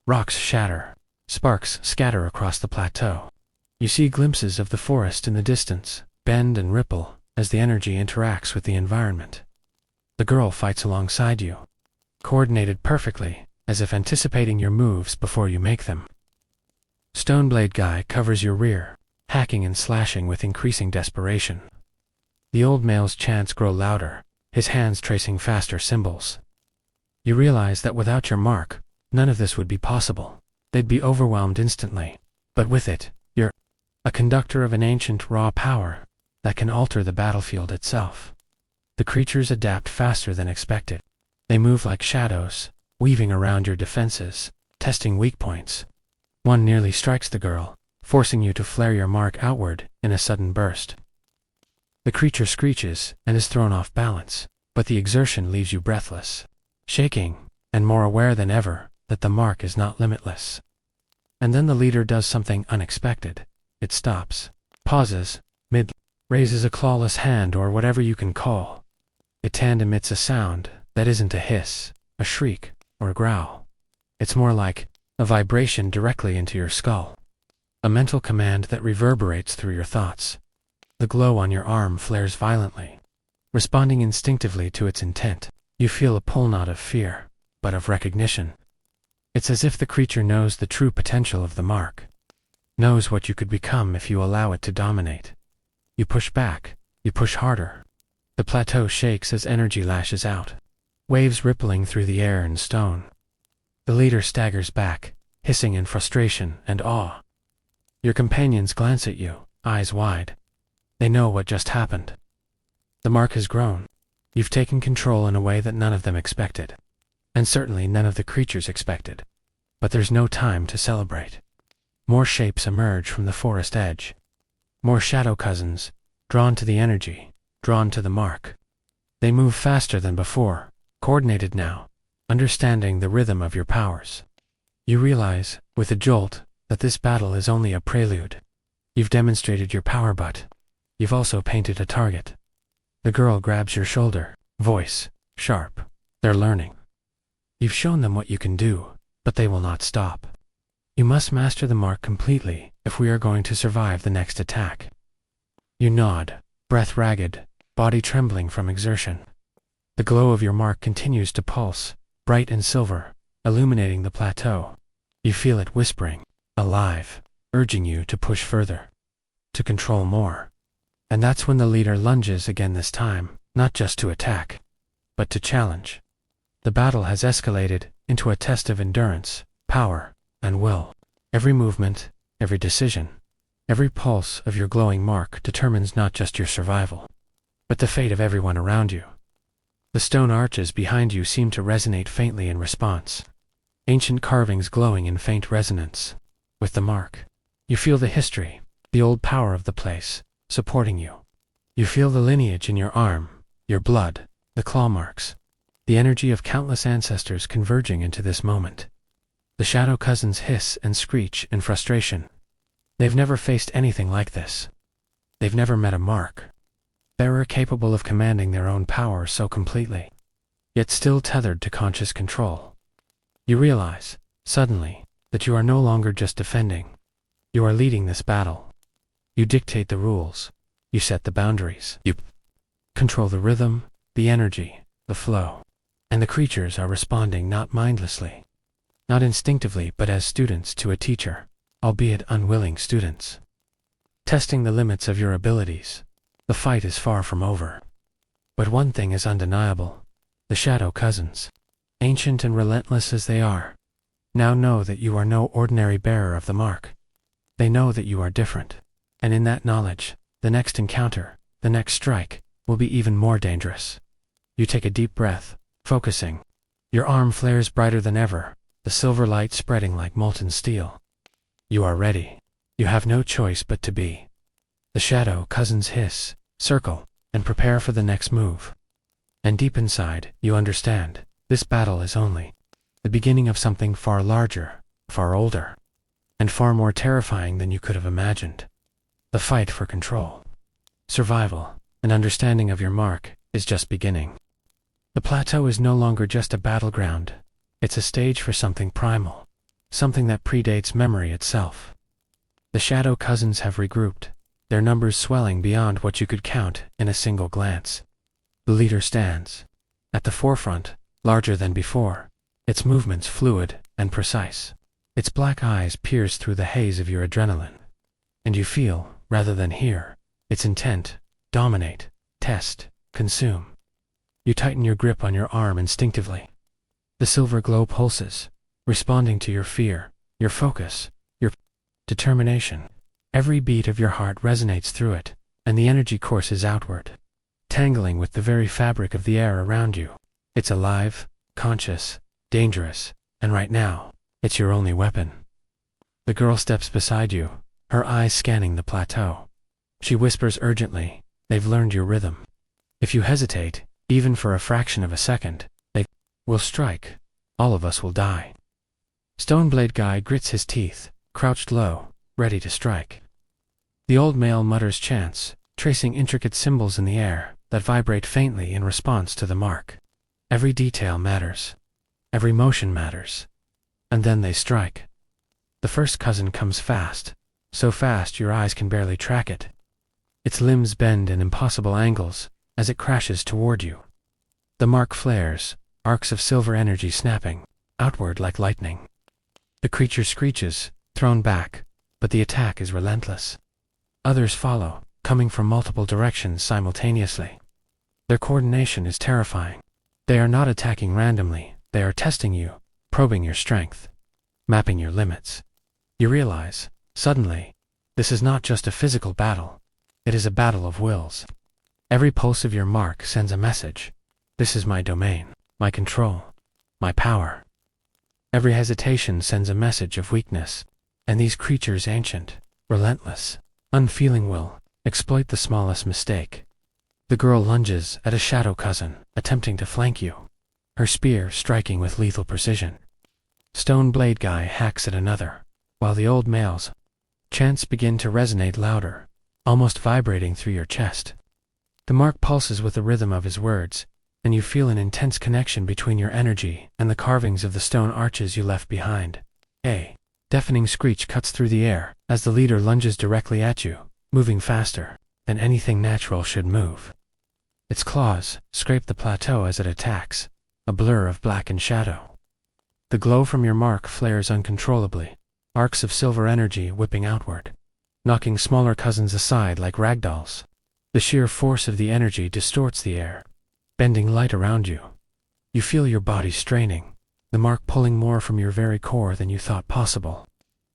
Rocks shatter, sparks scatter across the plateau. You see glimpses of the forest in the distance, bend and ripple as the energy interacts with the environment. The girl fights alongside you, coordinated perfectly, as if anticipating your moves before you make them. Stoneblade Guy covers your rear, hacking and slashing with increasing desperation. The old male's chants grow louder, his hands tracing faster symbols. You realize that without your mark, none of this would be possible. They'd be overwhelmed instantly. But with it, you're a conductor of an ancient raw power that can alter the battlefield itself. The creatures adapt faster than expected. They move like shadows, weaving around your defenses, testing weak points. One nearly strikes the girl, forcing you to flare your mark outward in a sudden burst. The creature screeches and is thrown off balance, but the exertion leaves you breathless, shaking, and more aware than ever that the mark is not limitless. And then the leader does something unexpected. It stops, pauses, mid, raises a clawless hand or whatever you can call. Its hand emits a sound that isn't a hiss, a shriek, or a growl. It's more like a vibration directly into your skull. A mental command that reverberates through your thoughts. The glow on your arm flares violently, responding instinctively to its intent. You feel a pull not of fear, but of recognition. It's as if the creature knows the true potential of the mark, knows what you could become if you allow it to dominate. You push back, you push harder. The plateau shakes as energy lashes out, waves rippling through the air and stone. The leader staggers back, hissing in frustration and awe. Your companions glance at you, eyes wide. They know what just happened. The mark has grown. You've taken control in a way that none of them expected, and certainly none of the creatures expected. But there's no time to celebrate. More shapes emerge from the forest edge. More shadow cousins, drawn to the energy, drawn to the mark. They move faster than before, coordinated now, understanding the rhythm of your powers. You realize, with a jolt, that this battle is only a prelude. You've demonstrated your power, but you've also painted a target. The girl grabs your shoulder, voice sharp. They're learning. You've shown them what you can do, but they will not stop. You must master the mark completely if we are going to survive the next attack. You nod, breath ragged, body trembling from exertion. The glow of your mark continues to pulse, bright and silver, illuminating the plateau. You feel it whispering, alive, urging you to push further, to control more. And that's when the leader lunges again, this time, not just to attack, but to challenge. The battle has escalated into a test of endurance, power, and will. Every movement, every decision, every pulse of your glowing mark determines not just your survival, but the fate of everyone around you. The stone arches behind you seem to resonate faintly in response. Ancient carvings glowing in faint resonance with the mark. You feel the history, the old power of the place, supporting you. You feel the lineage in your arm, your blood, the claw marks, the energy of countless ancestors converging into this moment. The shadow cousins hiss and screech in frustration. They've never faced anything like this. They've never met a mark bearer capable of commanding their own power so completely, yet still tethered to conscious control. You realize, suddenly, that you are no longer just defending. You are leading this battle. You dictate the rules. You set the boundaries. You control the rhythm, the energy, the flow. And the creatures are responding not mindlessly, not instinctively, but as students to a teacher, albeit unwilling students. Testing the limits of your abilities. The fight is far from over. But one thing is undeniable. The shadow cousins, ancient and relentless as they are, now know that you are no ordinary bearer of the mark. They know that you are different. And in that knowledge, the next encounter, the next strike, will be even more dangerous. You take a deep breath, focusing. Your arm flares brighter than ever, the silver light spreading like molten steel. You are ready. You have no choice but to be. The shadow cousins hiss, circle, and prepare for the next move. And deep inside, you understand, this battle is only the beginning of something far larger, far older, and far more terrifying than you could have imagined. The fight for control, survival, and understanding of your mark is just beginning. The plateau is no longer just a battleground. It's a stage for something primal, something that predates memory itself. The shadow cousins have regrouped, their numbers swelling beyond what you could count in a single glance. The leader stands at the forefront, larger than before, its movements fluid and precise. Its black eyes pierce through the haze of your adrenaline. And you feel, rather than hear, its intent: dominate, test, consume. You tighten your grip on your arm instinctively. The silver glow pulses, responding to your fear, your focus, your determination. Every beat of your heart resonates through it, and the energy courses outward, tangling with the very fabric of the air around you. It's alive, conscious, dangerous, and right now, it's your only weapon. The girl steps beside you, her eyes scanning the plateau. She whispers urgently, "They've learned your rhythm. If you hesitate, even for a fraction of a second, they will strike. All of us will die." Stoneblade Guy grits his teeth, crouched low, ready to strike. The old male mutters chants, tracing intricate symbols in the air that vibrate faintly in response to the mark. Every detail matters. Every motion matters. And then they strike. The first cousin comes fast, so fast your eyes can barely track it. Its limbs bend in impossible angles as it crashes toward you. The mark flares, arcs of silver energy snapping outward like lightning. The creature screeches, thrown back, but the attack is relentless. Others follow, coming from multiple directions simultaneously. Their coordination is terrifying. They are not attacking randomly, they are testing you, probing your strength, mapping your limits. You realize, suddenly, this is not just a physical battle, it is a battle of wills. Every pulse of your mark sends a message. This is my domain, my control, my power. Every hesitation sends a message of weakness, and these creatures, ancient, relentless, unfeeling, will exploit the smallest mistake. The girl lunges at a shadow cousin, attempting to flank you, her spear striking with lethal precision. Stone Blade Guy hacks at another, while the old male's chants begin to resonate louder, almost vibrating through your chest. The mark pulses with the rhythm of his words, and you feel an intense connection between your energy and the carvings of the stone arches you left behind. A deafening screech cuts through the air as the leader lunges directly at you, moving faster than anything natural should move. Its claws scrape the plateau as it attacks, a blur of black and shadow. The glow from your mark flares uncontrollably, arcs of silver energy whipping outward, knocking smaller cousins aside like ragdolls. The sheer force of the energy distorts the air, bending light around you. You feel your body straining, the mark pulling more from your very core than you thought possible.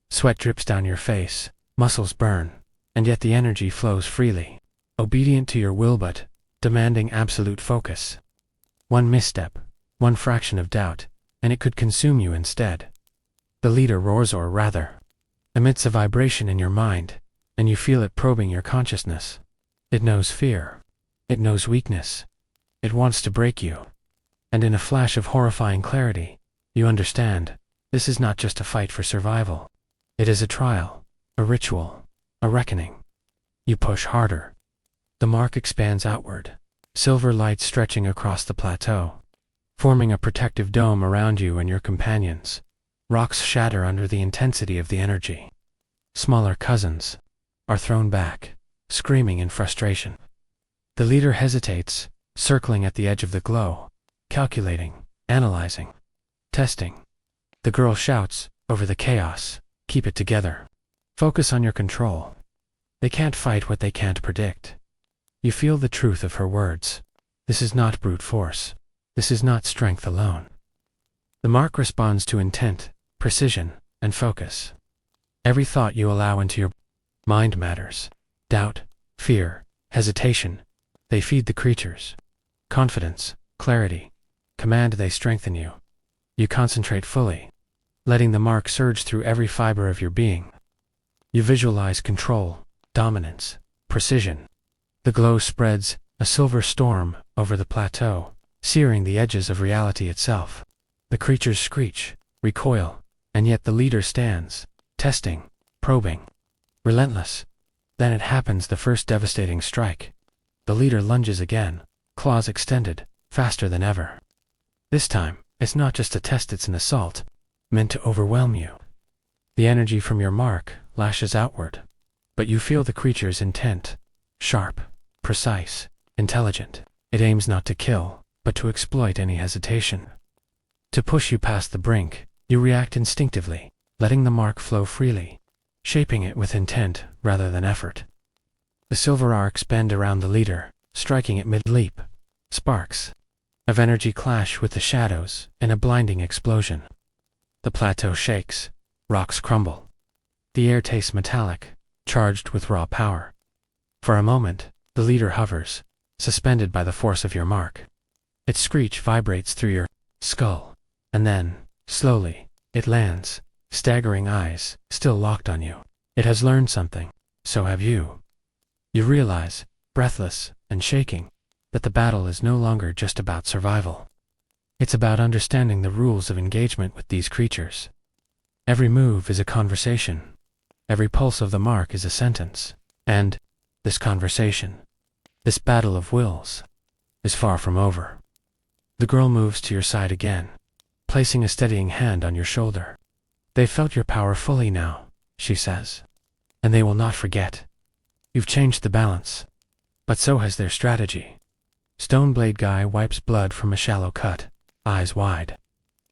Sweat drips down your face, muscles burn, and yet the energy flows freely, obedient to your will but demanding absolute focus. One misstep, one fraction of doubt, and it could consume you instead. The leader roars, or rather, emits a vibration in your mind, and you feel it probing your consciousness. It knows fear. It knows weakness. It wants to break you. And in a flash of horrifying clarity, you understand, this is not just a fight for survival. It is a trial, a ritual, a reckoning. You push harder. The mark expands outward, silver light stretching across the plateau, forming a protective dome around you and your companions. Rocks shatter under the intensity of the energy. Smaller cousins are thrown back, screaming in frustration. The leader hesitates, circling at the edge of the glow, calculating, analyzing, testing. The girl shouts over the chaos, "Keep it together. Focus on your control. They can't fight what they can't predict." You feel the truth of her words. This is not brute force. This is not strength alone. The mark responds to intent, precision, and focus. Every thought you allow into your mind matters. Doubt, fear, hesitation, they feed the creatures. Confidence, clarity, command, they strengthen you. You concentrate fully, letting the mark surge through every fiber of your being. You visualize control, dominance, precision. The glow spreads, a silver storm, over the plateau, searing the edges of reality itself. The creatures screech, recoil, and yet the leader stands, testing, probing, relentless. Then it happens, the first devastating strike. The leader lunges again, claws extended, faster than ever. This time, it's not just a test, it's an assault, meant to overwhelm you. The energy from your mark lashes outward, but you feel the creature's intent, sharp, precise, intelligent. It aims not to kill, but to exploit any hesitation. To push you past the brink, you react instinctively, letting the mark flow freely, shaping it with intent rather than effort. The silver arcs bend around the leader, striking at mid-leap. Sparks of energy clash with the shadows in a blinding explosion. The plateau shakes, rocks crumble. The air tastes metallic, charged with raw power. For a moment, the leader hovers, suspended by the force of your mark. Its screech vibrates through your skull, and then, slowly, it lands, staggering eyes still locked on you. It has learned something, so have you. You realize, breathless and shaking, that the battle is no longer just about survival. It's about understanding the rules of engagement with these creatures. Every move is a conversation. Every pulse of the mark is a sentence. And this conversation, this battle of wills, is far from over. The girl moves to your side again, placing a steadying hand on your shoulder. They've felt your power fully now, she says, and they will not forget. You've changed the balance, but so has their strategy. Stoneblade guy wipes blood from a shallow cut, eyes wide.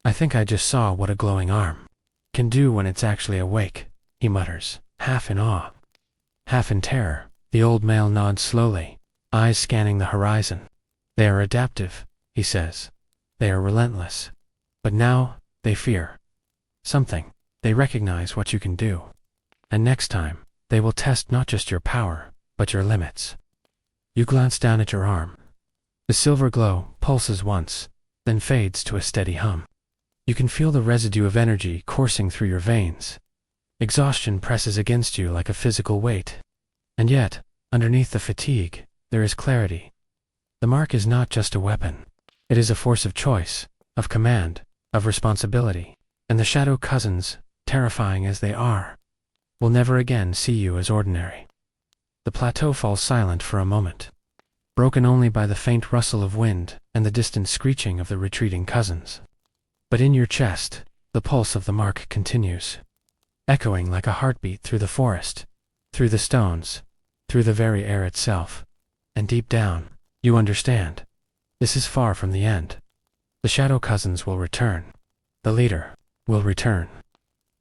I think I just saw what a glowing arm can do when it's actually awake, he mutters, half in awe, half in terror. The old male nods slowly, eyes scanning the horizon. They are adaptive, he says. They are relentless. But now, they fear something. They recognize what you can do. And next time, they will test not just your power, but your limits. You glance down at your arm. The silver glow pulses once, then fades to a steady hum. You can feel the residue of energy coursing through your veins. Exhaustion presses against you like a physical weight. And yet, underneath the fatigue, there is clarity. The mark is not just a weapon. It is a force of choice, of command, of responsibility. And the shadow cousins, terrifying as they are, will never again see you as ordinary. The plateau falls silent for a moment, broken only by the faint rustle of wind and the distant screeching of the retreating cousins. But in your chest, the pulse of the mark continues, echoing like a heartbeat through the forest, through the stones, through the very air itself. And deep down, you understand. This is far from the end. The shadow cousins will return. The leader will return.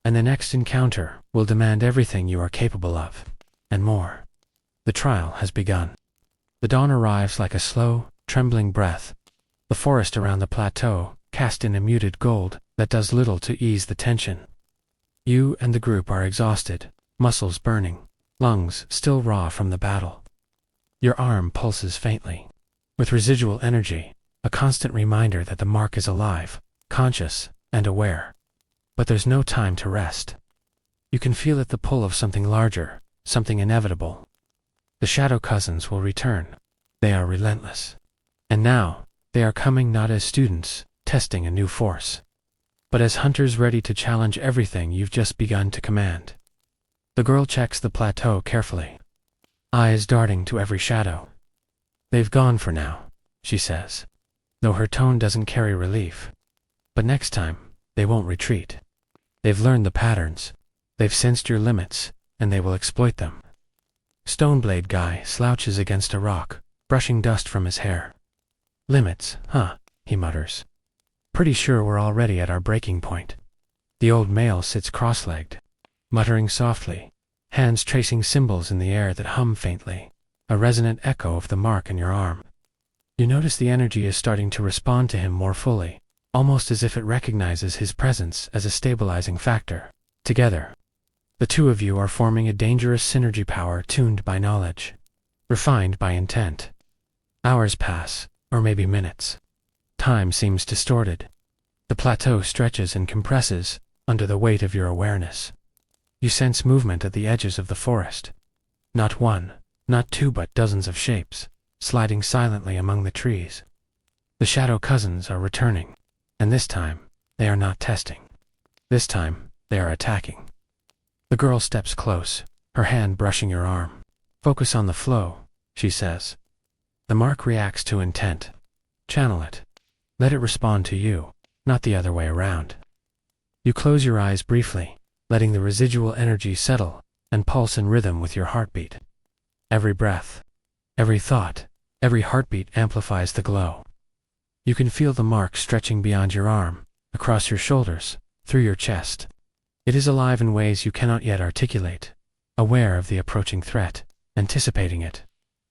And the next encounter will demand everything you are capable of, and more. The trial has begun. The dawn arrives like a slow, trembling breath. The forest around the plateau cast in a muted gold that does little to ease the tension. You and the group are exhausted, muscles burning, lungs still raw from the battle. Your arm pulses faintly, with residual energy, a constant reminder that the mark is alive, conscious, and aware. But there's no time to rest. You can feel it, the pull of something larger, something inevitable. The shadow cousins will return. They are relentless. And now, they are coming not as students, testing a new force, but as hunters ready to challenge everything you've just begun to command. The girl checks the plateau carefully, eyes darting to every shadow. They've gone for now, she says, though her tone doesn't carry relief. But next time, they won't retreat. They've learned the patterns, they've sensed your limits, and they will exploit them. Stoneblade guy slouches against a rock, brushing dust from his hair. Limits, huh, he mutters. Pretty sure we're already at our breaking point. The old male sits cross-legged, muttering softly, hands tracing symbols in the air that hum faintly, a resonant echo of the mark in your arm. You notice the energy is starting to respond to him more fully, almost as if it recognizes his presence as a stabilizing factor. Together, the two of you are forming a dangerous synergy power tuned by knowledge, refined by intent. Hours pass, or maybe minutes. Time seems distorted. The plateau stretches and compresses under the weight of your awareness. You sense movement at the edges of the forest. Not one, not two, but dozens of shapes, sliding silently among the trees. The shadow cousins are returning. And this time, they are not testing. This time, they are attacking. The girl steps close, her hand brushing your arm. Focus on the flow, she says. The mark reacts to intent. Channel it. Let it respond to you, not the other way around. You close your eyes briefly, letting the residual energy settle and pulse in rhythm with your heartbeat. Every breath, every thought, every heartbeat amplifies the glow. You can feel the mark stretching beyond your arm, across your shoulders, through your chest. It is alive in ways you cannot yet articulate, aware of the approaching threat, anticipating it,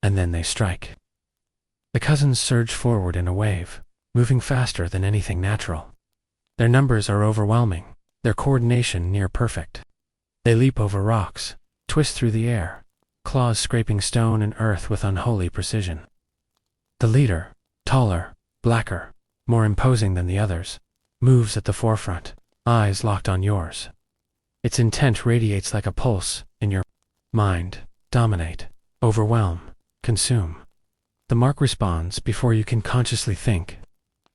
and then they strike. The cousins surge forward in a wave, moving faster than anything natural. Their numbers are overwhelming, their coordination near perfect. They leap over rocks, twist through the air, claws scraping stone and earth with unholy precision. The leader, taller, blacker, more imposing than the others, moves at the forefront, eyes locked on yours. Its intent radiates like a pulse in your mind. Dominate, overwhelm, consume. The mark responds before you can consciously think.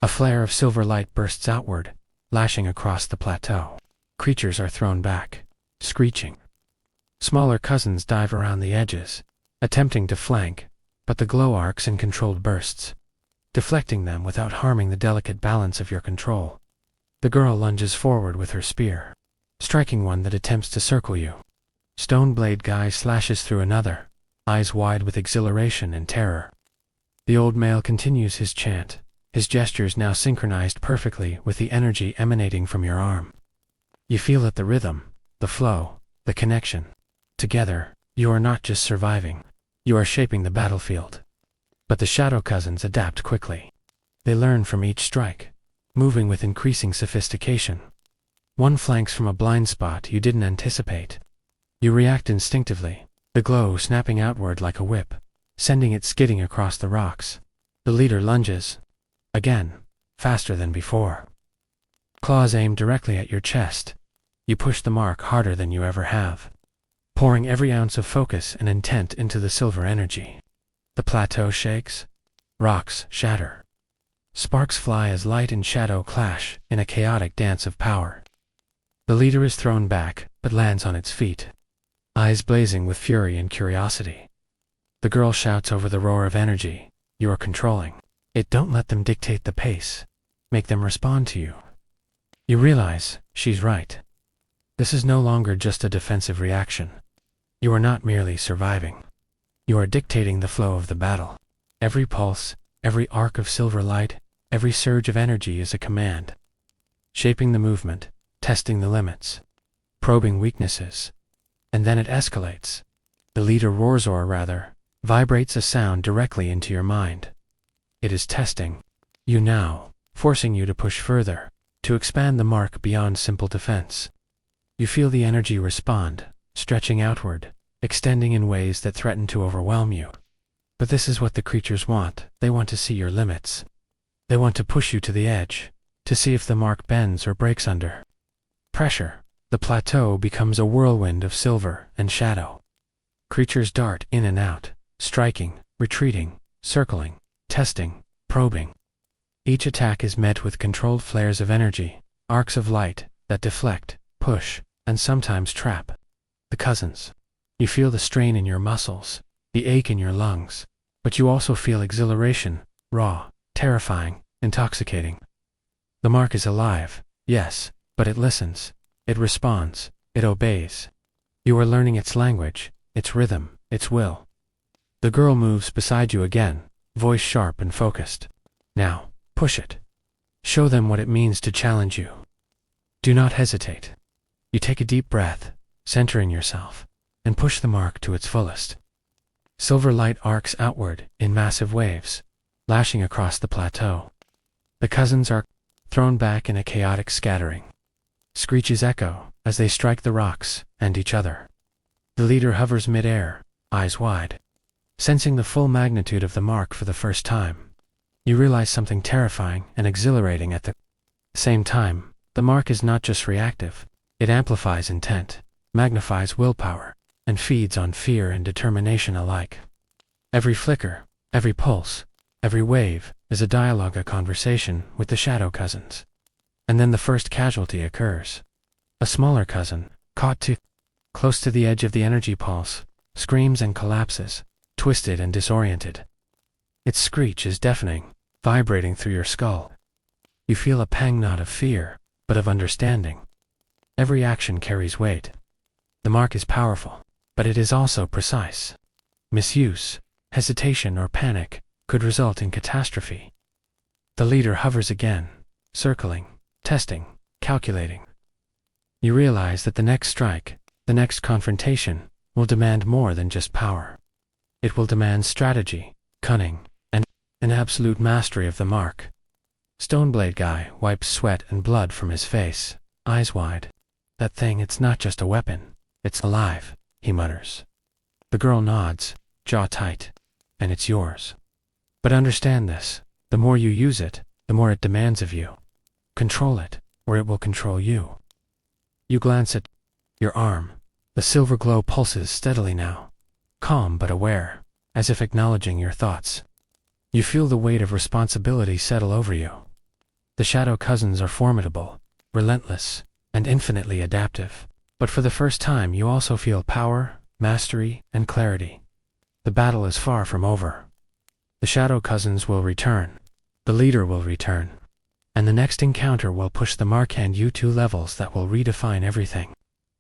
A flare of silver light bursts outward, lashing across the plateau. Creatures are thrown back, screeching. Smaller cousins dive around the edges, attempting to flank, but the glow arcs in controlled bursts, deflecting them without harming the delicate balance of your control. The girl lunges forward with her spear, striking one that attempts to circle you. Stoneblade guy slashes through another, eyes wide with exhilaration and terror. The old male continues his chant, his gestures now synchronized perfectly with the energy emanating from your arm. You feel it, the rhythm, the flow, the connection. Together, you are not just surviving, you are shaping the battlefield. But the shadow cousins adapt quickly. They learn from each strike, moving with increasing sophistication. One flanks from a blind spot you didn't anticipate. You react instinctively, the glow snapping outward like a whip, sending it skidding across the rocks. The leader lunges. Again, faster than before. Claws aim directly at your chest. You push the mark harder than you ever have, pouring every ounce of focus and intent into the silver energy. The plateau shakes. Rocks shatter. Sparks fly as light and shadow clash in a chaotic dance of power. The leader is thrown back, but lands on its feet, eyes blazing with fury and curiosity. The girl shouts over the roar of energy, "You are controlling it. Don't let them dictate the pace. Make them respond to you." You realize she's right. This is no longer just a defensive reaction. You are not merely surviving. You are dictating the flow of the battle. Every pulse, every arc of silver light, every surge of energy is a command. Shaping the movement, testing the limits, probing weaknesses. And then it escalates. The leader roars, or rather, vibrates a sound directly into your mind. It is testing you now, forcing you to push further, to expand the mark beyond simple defense. You feel the energy respond, stretching outward, extending in ways that threaten to overwhelm you. But this is what the creatures want. They want to see your limits. They want to push you to the edge, to see if the mark bends or breaks under pressure. The plateau becomes a whirlwind of silver and shadow. Creatures dart in and out, striking, retreating, circling, testing, probing. Each attack is met with controlled flares of energy, arcs of light that deflect, push, and sometimes trap. The cousins. You feel the strain in your muscles, the ache in your lungs, but you also feel exhilaration, raw, terrifying, intoxicating. The mark is alive, yes, but it listens, it responds, it obeys. You are learning its language, its rhythm, its will. The girl moves beside you again, voice sharp and focused. Now, push it. Show them what it means to challenge you. Do not hesitate. You take a deep breath, centering yourself, and push the mark to its fullest. Silver light arcs outward in massive waves, lashing across the plateau. The cousins are thrown back in a chaotic scattering. Screeches echo as they strike the rocks and each other. The leader hovers mid-air, eyes wide, sensing the full magnitude of the mark for the first time. You realize something terrifying and exhilarating at the same time. The mark is not just reactive. It amplifies intent, magnifies willpower, and feeds on fear and determination alike. Every flicker, every pulse, every wave is a dialogue, a conversation with the shadow cousins. And then the first casualty occurs. A smaller cousin, caught too close to the edge of the energy pulse, screams and collapses, twisted and disoriented. Its screech is deafening, vibrating through your skull. You feel a pang not of fear, but of understanding. Every action carries weight. The mark is powerful, but it is also precise. Misuse, hesitation, or panic could result in catastrophe. The leader hovers again, circling, testing, calculating. You realize that the next strike, the next confrontation, will demand more than just power. It will demand strategy, cunning, and an absolute mastery of the mark. Stoneblade guy wipes sweat and blood from his face, eyes wide. "That thing, it's not just a weapon, it's alive," he mutters. The girl nods, jaw tight. "And it's yours. But understand this, the more you use it, the more it demands of you. Control it, or it will control you." You glance at your arm. The silver glow pulses steadily now, calm but aware, as if acknowledging your thoughts. You feel the weight of responsibility settle over you. The shadow cousins are formidable, relentless, and infinitely adaptive. But for the first time you also feel power, mastery, and clarity. The battle is far from over. The shadow cousins will return. The leader will return. And the next encounter will push the mark and you to levels that will redefine everything.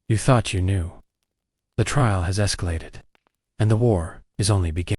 You thought you knew. The trial has escalated. And the war is only beginning.